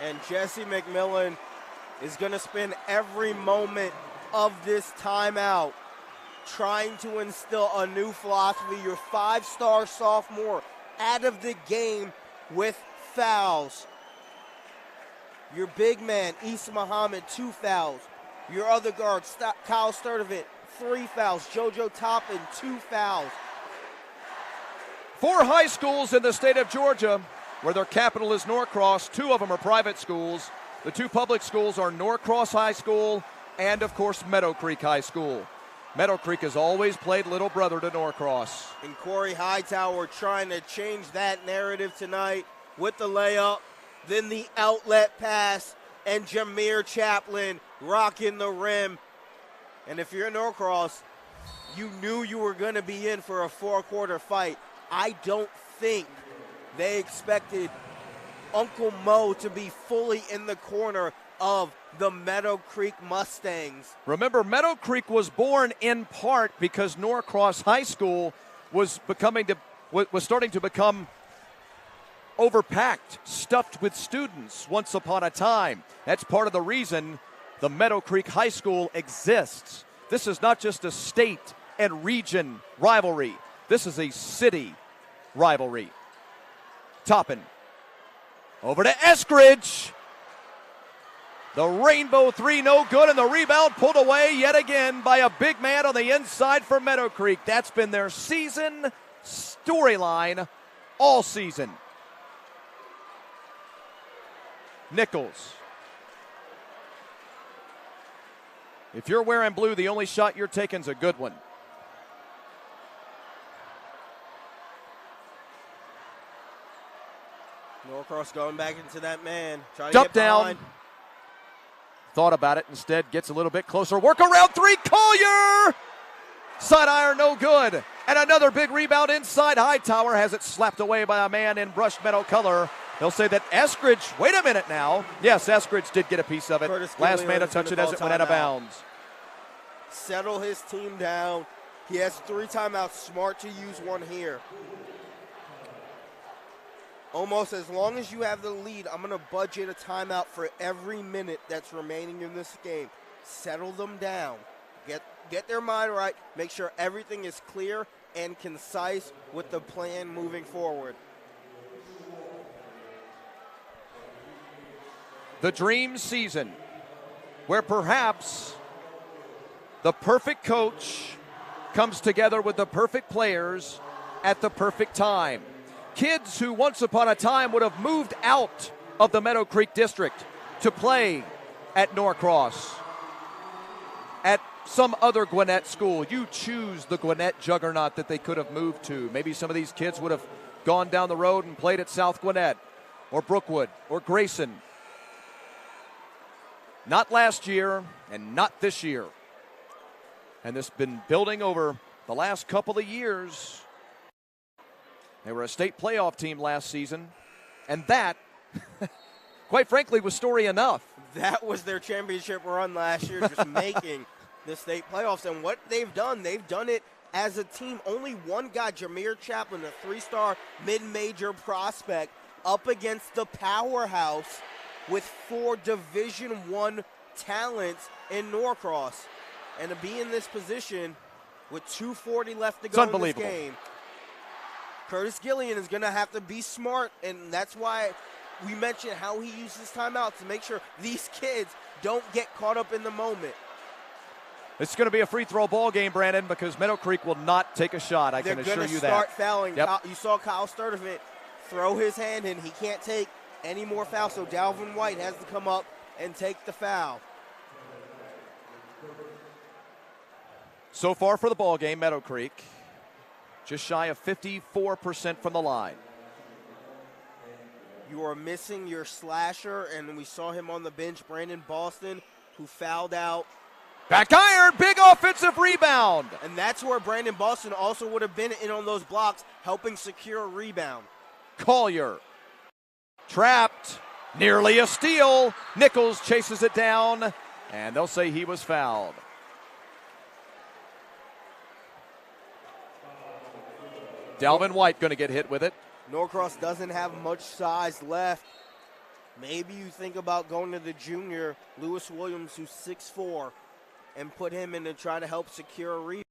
And Jesse McMillan is going to spend every moment of this timeout trying to instill a new philosophy. Your 5-star sophomore out of the game with fouls. Your big man, Issa Muhammad, 2 fouls. Your other guard, Kyle Sturdivant, 3 fouls. JoJo Toppin, 2 fouls. 4 high schools in the state of Georgia where their capital is Norcross. 2 of them are private schools. The two public schools are Norcross High School and, of course, Meadowcreek High School. Meadowcreek has always played little brother to Norcross. And Corey Hightower trying to change that narrative tonight with the layup, then the outlet pass, and Jameer Chaplin rocking the rim. And if you're Norcross, you knew you were going to be in for a four-quarter fight. I don't think they expected Uncle Mo to be fully in the corner of the Meadowcreek Mustangs. Remember, Meadowcreek was born in part because Norcross High School was starting to become overpacked, stuffed with students once upon a time. That's part of the reason the Meadowcreek High School exists. This is not just a state and region rivalry. This is a city rivalry. Toppin over to Eskridge. The rainbow three, no good, and the rebound pulled away yet again by a big man on the inside for Meadowcreek. That's been their season storyline all season. Nichols. If you're wearing blue, the only shot you're taking is a good one. Norcross going back into that man. Trying to Dump get down. behind. Thought about it instead, gets a little bit closer. Work around three, Collier! Side iron, no good. And another big rebound inside. Hightower has it slapped away by a man in brushed metal color. They'll say that Eskridge, wait a minute now. Yes, Eskridge did get a piece of it. Last man to touch it as it went out of bounds. Settle his team down. He has 3 timeouts. Smart to use one here. Almost as long as you have the lead, I'm going to budget a timeout for every minute that's remaining in this game. Settle them down. Get their mind right. Make sure everything is clear and concise with the plan moving forward. The dream season, where perhaps the perfect coach comes together with the perfect players at the perfect time. Kids who once upon a time would have moved out of the Meadowcreek district to play at Norcross, at some other Gwinnett school. You choose the Gwinnett juggernaut that they could have moved to. Maybe some of these kids would have gone down the road and played at South Gwinnett or Brookwood or Grayson. Not last year and not this year. And this has been building over the last couple of years. They were a state playoff team last season, and that, quite frankly, was story enough. That was their championship run last year, just making the state playoffs. And what they've done it as a team. Only one guy, Jameer Chaplin, a 3-star mid-major prospect, up against the powerhouse with 4 Division I talents in Norcross. And to be in this position with 2:40 left to go in this game, Curtis Gillian is going to have to be smart, and that's why we mentioned how he uses timeouts to make sure these kids don't get caught up in the moment. It's going to be a free throw ball game, Brandon, because Meadowcreek will not take a shot. I can assure you that. They're going to start fouling. Yep. You saw Kyle Sturdivant throw his hand in. He can't take any more fouls, so Dalvin White has to come up and take the foul. So far for the ball game, Meadowcreek just shy of 54% from the line. You are missing your slasher, and we saw him on the bench, Brandon Boston, who fouled out. Back iron, big offensive rebound. And that's where Brandon Boston also would have been in on those blocks, helping secure a rebound. Collier trapped, nearly a steal. Nichols chases it down, and they'll say he was fouled. Dalvin White going to get hit with it. Norcross doesn't have much size left. Maybe you think about going to the junior, Lewis Williams, who's 6'4", and put him in to try to help secure a rebound.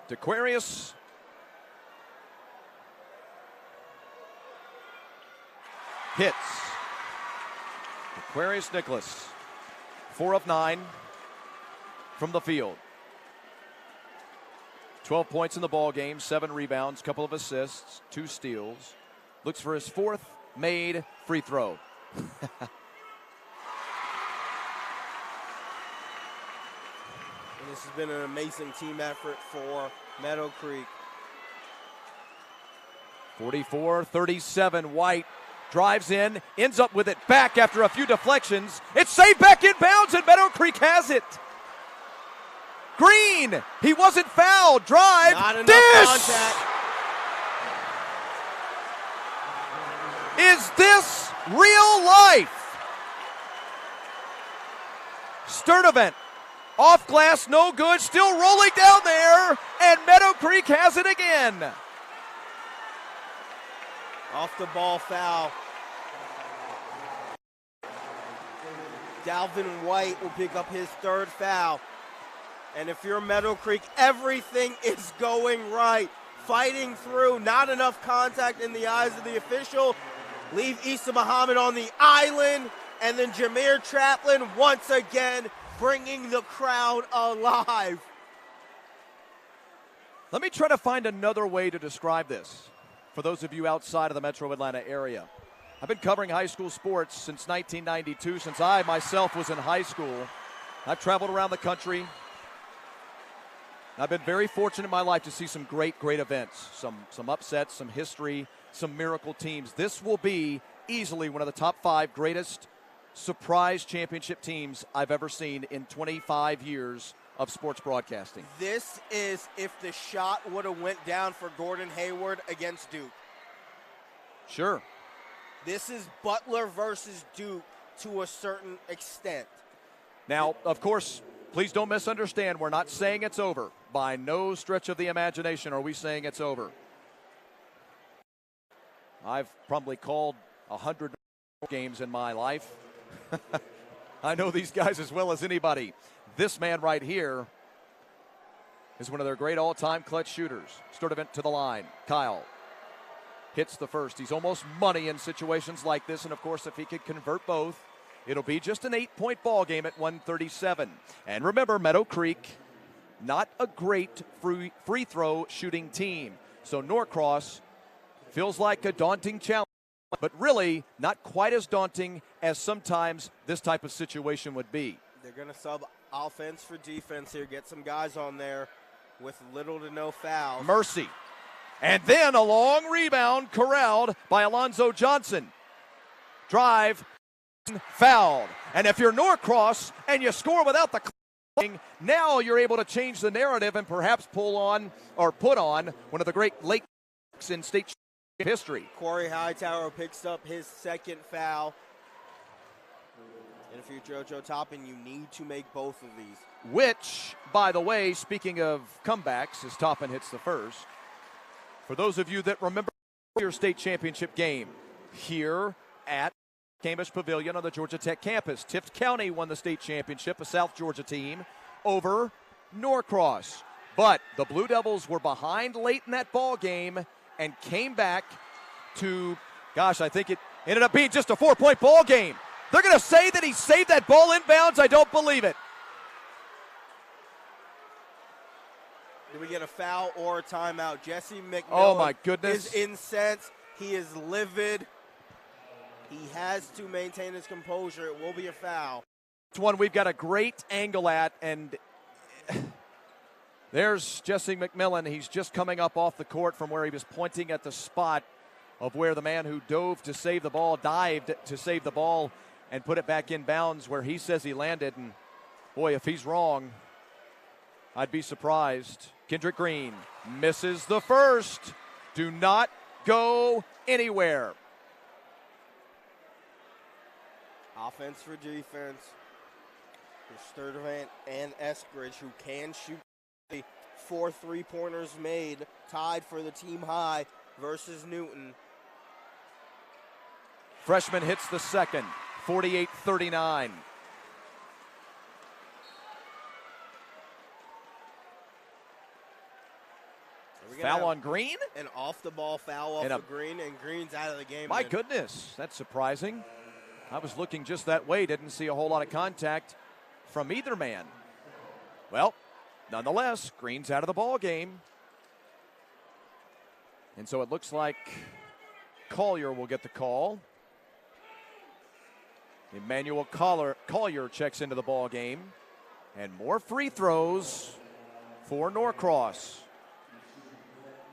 DeQuarius hits. DeQuarius Nicholas, 4 of 9 from the field. 12 points in the ball game, 7 rebounds, couple of assists, 2 steals. looks for his fourth made free throw. And this has been an amazing team effort for Meadowcreek. 44-37, White drives in, ends up with it back after a few deflections. It's saved back in bounds, and Meadowcreek has it. Green, he wasn't fouled. Drive, Not enough dish! contact. Is this real life? Sturdivant, off glass, no good, still rolling down there, and Meadowcreek has it again. Off the ball foul. Dalvin White will pick up his third foul. And if you're Meadowcreek, everything is going right. Fighting through, not enough contact in the eyes of the official. Leave Issa Muhammad on the island. And then Jameer Traplin once again bringing the crowd alive. Let me try to find another way to describe this for those of you outside of the metro Atlanta area. I've been covering high school sports since 1992, since I myself was in high school. I've traveled around the country. I've been very fortunate in my life to see some great events, some upsets, some history, some miracle teams. This will be easily one of the top 5 greatest surprise championship teams I've ever seen in 25 years of sports broadcasting. This is if the shot would have went down for Gordon Hayward against Duke. Sure. This is Butler versus Duke to a certain extent. Now, of course, please don't misunderstand. We're not saying it's over. By no stretch of the imagination are we saying it's over. I've probably called 100 games in my life. I know these guys as well as anybody. This man right here is one of their great all-time clutch shooters. Sturdivant to the line. Kyle hits the first. He's almost money in situations like this, and of course, if he could convert both, it'll be just an 8-point ball game at 137. And remember, Meadowcreek, not a great free throw shooting team. So Norcross feels like a daunting challenge, but really not quite as daunting as sometimes this type of situation would be. They're going to sub offense for defense here, get some guys on there with little to no fouls. Mercy. And then a long rebound corralled by Alonzo Johnson. Drive, fouled. And if you're Norcross and you score without the clock, now you're able to change the narrative and perhaps pull on or put on one of the great late in state history. Corey Hightower picks up his second foul. And if you're JoJo Toppin, you need to make both of these. Which, by the way, speaking of comebacks, as Toppin hits the first, for those of you that remember your state championship game here at Cambridge Pavilion on the Georgia Tech campus, Tift County won the state championship, a South Georgia team, over Norcross. But the Blue Devils were behind late in that ball game and came back to, gosh, I think it ended up being just a 4-point ball game. They're going to say that he saved that ball inbounds. I don't believe it. Do we get a foul or a timeout? Jesse McMillan oh my goodness. is incensed. He is livid. He has to maintain his composure. It will be a foul. It's one we've got a great angle at, and there's Jesse McMillan. He's just coming up off the court from where he was pointing at the spot of where the man who dove to save the ball, dived to save the ball, and put it back in bounds where he says he landed. And boy, if he's wrong, I'd be surprised. Kendrick Green misses the first. Do not go anywhere. Offense for defense. For Sturdivant and Eskridge, who can shoot. 4 3-pointers made, tied for the team high versus Newton. Freshman hits the second, 48-39. Foul on Green? An off-the-ball foul off of Green, and Green's out of the game. My goodness, that's surprising. I was looking just that way, didn't see a whole lot of contact from either man. Well, nonetheless, Green's out of the ball game. And so it looks like Collier will get the call. Emmanuel Collier checks into the ball game. And more free throws for Norcross.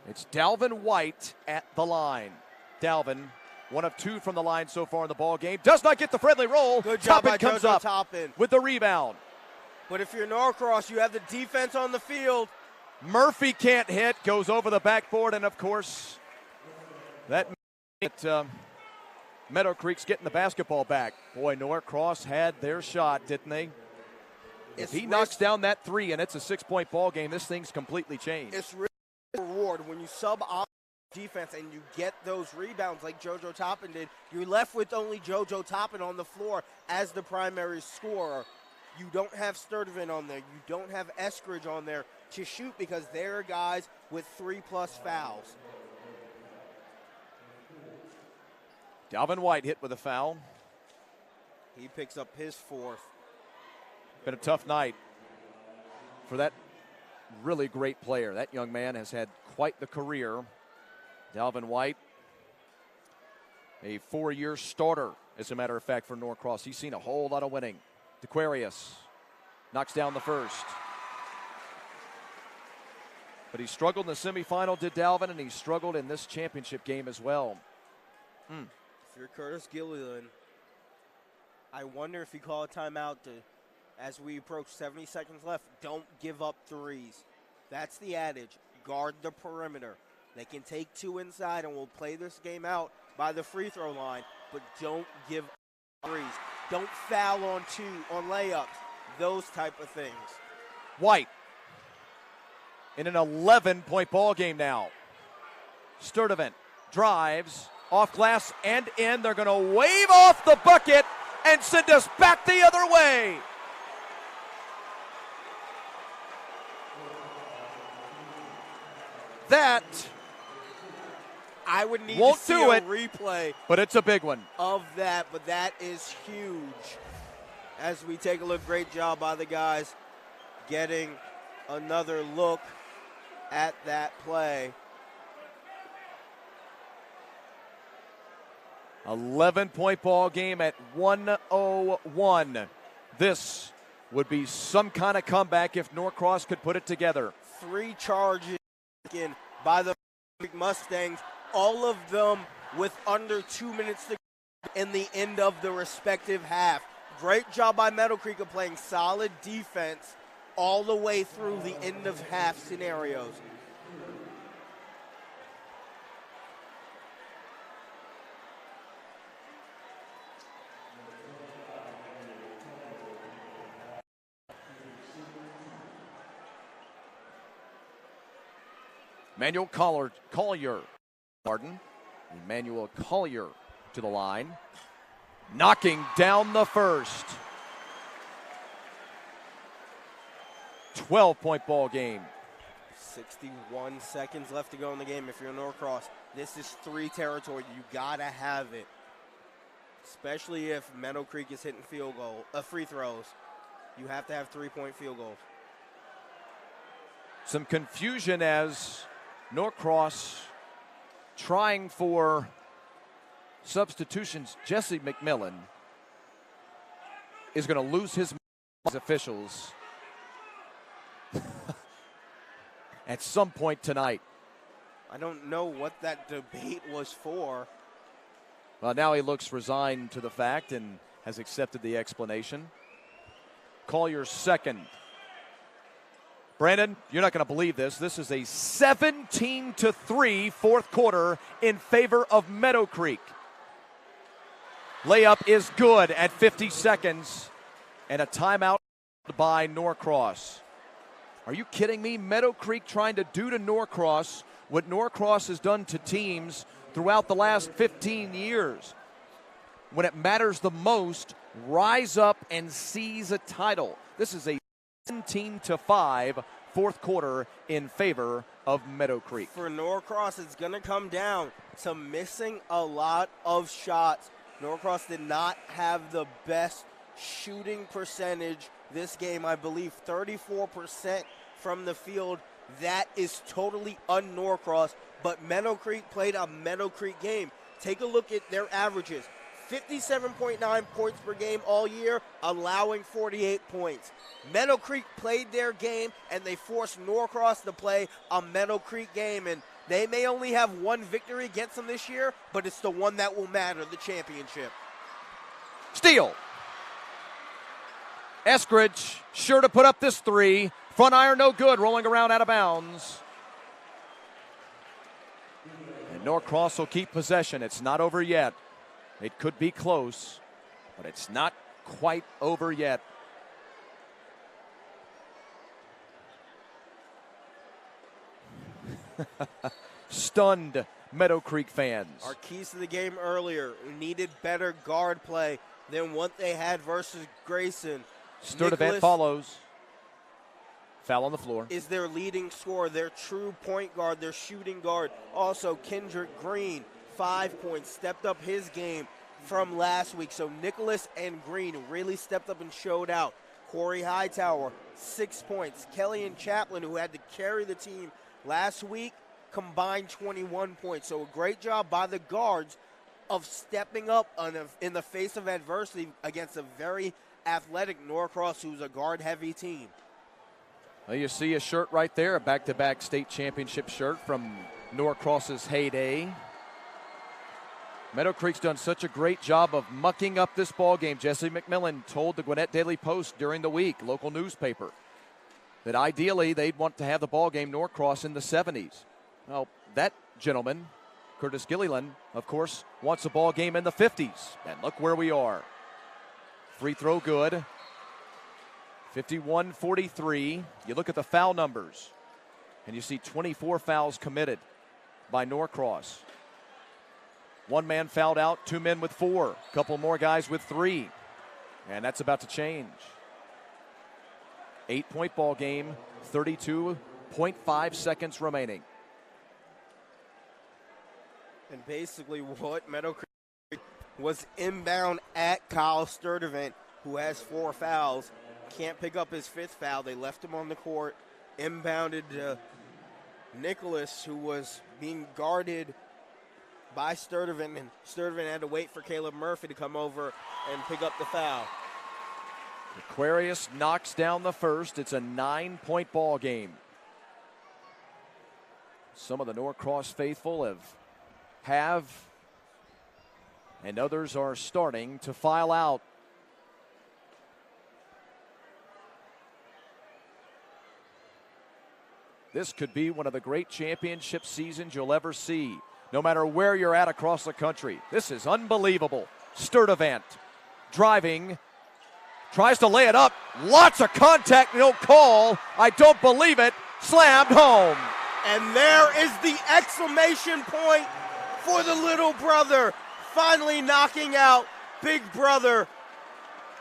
It's Dalvin White at the line. Dalvin, 1 of 2 from the line so far in the ball game. Does not get the friendly roll. Good job by comes JoJo up Toppin with the rebound. But if you're Norcross, you have the defense on the field. Murphy can't hit, goes over the backboard, and of course, that Meadowcreek's getting the basketball back. Boy, Norcross had their shot, didn't they? If he knocks down that 3 and it's a 6-point ball game, this thing's completely changed. It's really a reward when you sub off defense and you get those rebounds like JoJo Toppin did. You're left with only JoJo Toppin on the floor as the primary scorer. You don't have Sturdivant on there. You don't have Eskridge on there to shoot because they're guys with 3+ fouls. Dalvin White hit with a foul. He picks up his 4th. Been a tough night for that really great player. That young man has had quite the career. Dalvin White, a 4-year starter, as a matter of fact, for Norcross. He's seen a whole lot of winning. DeQuarius knocks down the first. But he struggled in the semifinal, did Dalvin, and he struggled in this championship game as well. If you're Curtis Gilliland, I wonder if you call a timeout as we approach 70 seconds left, don't give up threes. That's the adage. Guard the perimeter. They can take 2 inside and we'll play this game out by the free throw line, but don't give up threes. Don't foul on 2, on layups, those type of things. White in an 11-point ball game now. Sturdivant drives, off glass and in. They're going to wave off the bucket and send us back the other way. That I would need won't to see do a it, replay but it's a big one of that, but that is huge. As we take a look, great job by the guys getting another look at that play. 11-point ball game at 101. This would be some kind of comeback if Norcross could put it together. 3 charges taken by the Mustangs, all of them with under 2 minutes to go in the end of the respective half. Great job by Meadowcreek of playing solid defense all the way through the end of half scenarios. Emmanuel Collier to the line, knocking down the first. 12-point ball game. 61 seconds left to go in the game. If you're Norcross, this is 3 territory. You gotta have it, especially if Meadowcreek is hitting free throws. You have to have 3-point field goals. Some confusion as Norcross trying for substitutions. Jesse McMillan is going to lose his officials at some point tonight. I don't know what that debate was for. Well, now he looks resigned to the fact and has accepted the explanation. Collier's second. Brandon, you're not going to believe this. This is a 17-3 fourth quarter in favor of Meadowcreek. Layup is good at 50 seconds and a timeout by Norcross. Are you kidding me? Meadowcreek trying to do to Norcross what Norcross has done to teams throughout the last 15 years. When it matters the most, rise up and seize a title. This is a 17-5 fourth quarter in favor of Meadowcreek. For Norcross, it's going to come down to missing a lot of shots. Norcross did not have the best shooting percentage this game. I believe 34% from the field. That is totally un-Norcross, but Meadowcreek played a Meadowcreek game. take a look at their averages. 57.9 points per game all year, allowing 48 points. Meadowcreek played their game, and they forced Norcross to play a Meadowcreek game, and they may only have one victory against them this year, but it's the one that will matter, the championship. Steal. Eskridge sure to put up this three. Front iron no good, rolling around out of bounds. And Norcross will keep possession. It's not over yet. It could be close, but it's not quite over yet. Stunned Meadowcreek fans. Our keys to the game earlier needed better guard play than what they had versus Grayson. Sturdivant follows. Foul on the floor. Is their leading scorer, their true point guard, their shooting guard. Also, Kendrick Green, 5 points, stepped up his game from last week. So Nicholas and Green really stepped up and showed out. Corey Hightower, 6 points. Kelly and Chaplin, who had to carry the team last week, combined 21 points. So a great job by the guards of stepping up in the face of adversity against a very athletic Norcross, who's a guard-heavy team. Well, you see a shirt right there, a back-to-back state championship shirt from Norcross's heyday. Meadowcreek's done such a great job of mucking up this ball game. Jesse McMillan told the Gwinnett Daily Post during the week, local newspaper, that ideally they'd want to have the ball game Norcross in the 70s. Well, that gentleman, Curtis Gilliland, of course, wants a ball game in the 50s. And look where we are. Free throw good. 51-43. You look at the foul numbers, and you see 24 fouls committed by Norcross. One man fouled out, 2 men with 4. A couple more guys with 3. And that's about to change. 8-point ball game, 32.5 seconds remaining. And basically what Meadowcreek was inbound at Kyle Sturdivant, who has 4 fouls. Can't pick up his 5th foul. They left him on the court. Inbounded Nicholas, who was being guarded by Sturdivant, and Sturdivant had to wait for Caleb Murphy to come over and pick up the foul. Aquarius knocks down the first. It's a 9-point ball game. Some of the Norcross faithful have, and others are starting to file out. This could be one of the great championship seasons you'll ever see, no matter where you're at across the country. This is unbelievable. Sturdivant driving, tries to lay it up. Lots of contact, no call. I don't believe it. Slammed home. And there is the exclamation point for the little brother, finally knocking out big brother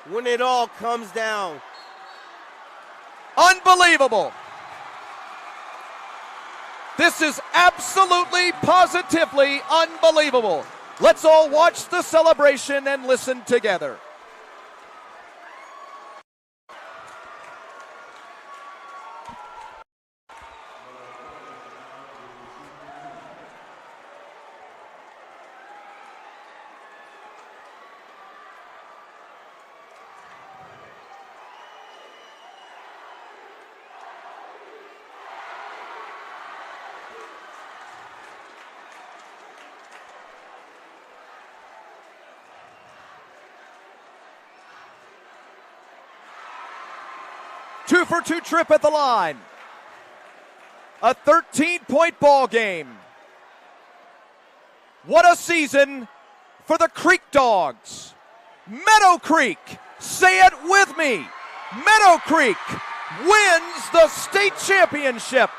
when it all comes down. Unbelievable. This is absolutely, positively unbelievable. Let's all watch the celebration and listen together. Two for 2 trip at the line. A 13-point ball game. What a season for the Creek Dogs. Meadowcreek, say it with me. Meadowcreek wins the state championship.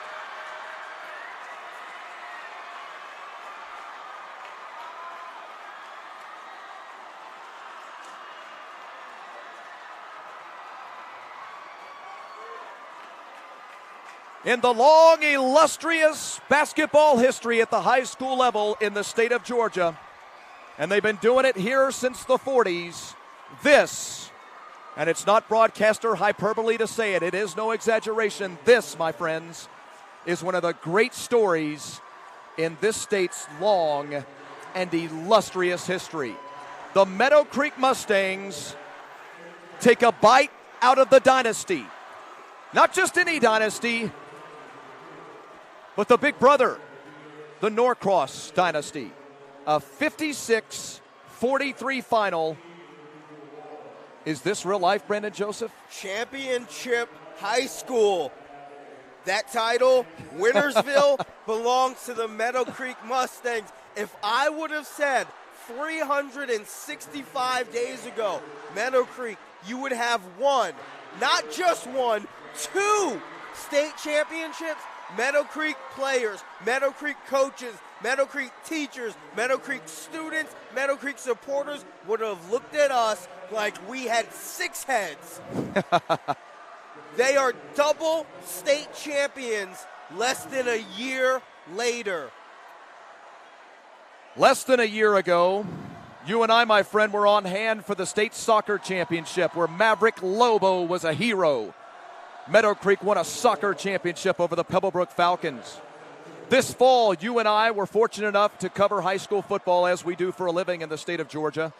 In the long, illustrious basketball history at the high school level in the state of Georgia, and they've been doing it here since the 40s, this, and it's not broadcaster hyperbole to say it, it is no exaggeration, this, my friends, is one of the great stories in this state's long and illustrious history. The Meadowcreek Mustangs take a bite out of the dynasty. Not just any dynasty, but the big brother, the Norcross dynasty. A 56-43 final. Is this real life, Brandon Joseph? Championship High School. That title, Wintersville, belongs to the Meadowcreek Mustangs. If I would have said 365 days ago, Meadowcreek, you would have won, not just one, 2 state championships, Meadowcreek players, Meadowcreek coaches, Meadowcreek teachers, Meadowcreek students, Meadowcreek supporters would have looked at us like we had 6 heads. They are double state champions less than a year later. Less than a year ago, you and I, my friend, were on hand for the state soccer championship where Maverick Lobo was a hero. Meadowcreek won a soccer championship over the Pebblebrook Falcons. This fall, you and I were fortunate enough to cover high school football as we do for a living in the state of Georgia.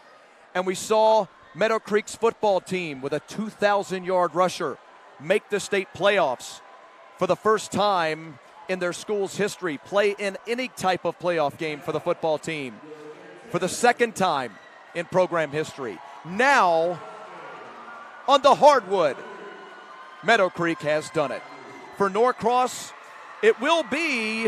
And we saw Meadowcreek's football team with a 2,000-yard rusher make the state playoffs for the first time in their school's history, play in any type of playoff game for the football team for the second time in program history. Now, on the hardwood, Meadowcreek has done it. For Norcross, it will be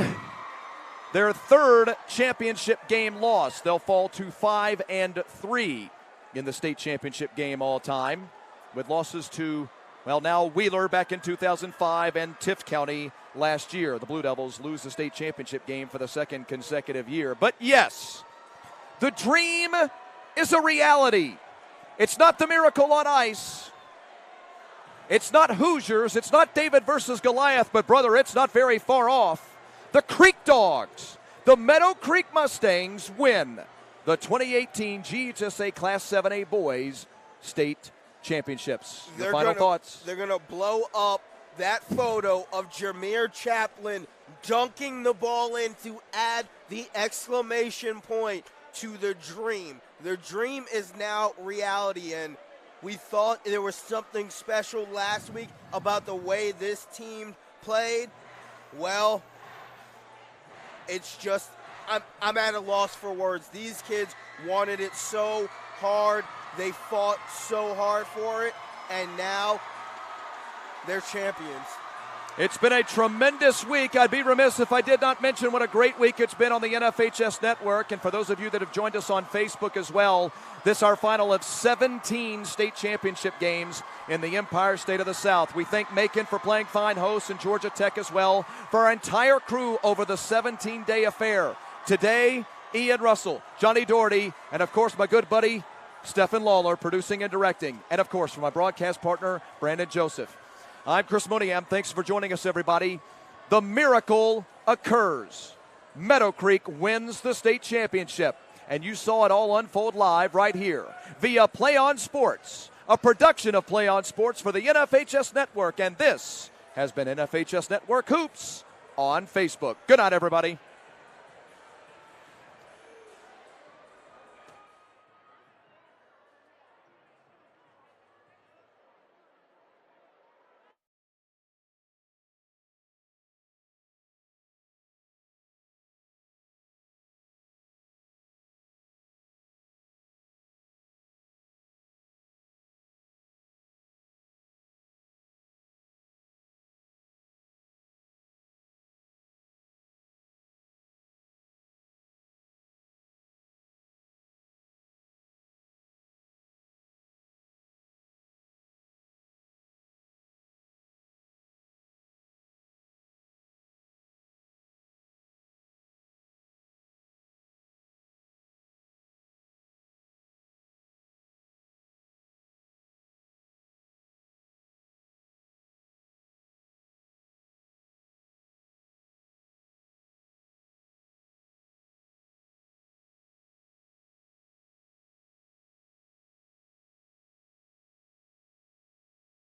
their 3rd championship game loss. They'll fall to 5-3 in the state championship game all time, with losses to, well, now Wheeler back in 2005 and Tift County last year. The Blue Devils lose the state championship game for the 2nd consecutive year. But yes, the dream is a reality. It's not the Miracle on Ice. It's not Hoosiers. It's not David versus Goliath. But, brother, it's not very far off. The Creek Dogs, the Meadowcreek Mustangs, win the 2018 GHSA Class 7A Boys State Championships. Your final thoughts? They're going to blow up that photo of Jameer Chaplin dunking the ball in to add the exclamation point to the dream. The dream is now reality, and we thought there was something special last week about the way this team played. Well, it's just, I'm at a loss for words. These kids wanted it so hard. They fought so hard for it, and now they're champions. It's been a tremendous week. I'd be remiss if I did not mention what a great week it's been on the NFHS network. And for those of you that have joined us on Facebook as well, this is our final of 17 state championship games in the Empire State of the South. We thank Macon for playing fine host and Georgia Tech as well, for our entire crew over the 17-day affair. Today, Ian Russell, Johnny Doherty, and of course my good buddy Stephen Lawler producing and directing. And of course for my broadcast partner, Brandon Joseph. I'm Chris Mooneyham. Thanks for joining us, everybody. The miracle occurs. Meadowcreek wins the state championship, and you saw it all unfold live right here via Play On Sports, a production of Play On Sports for the NFHS Network, and this has been NFHS Network Hoops on Facebook. Good night, everybody.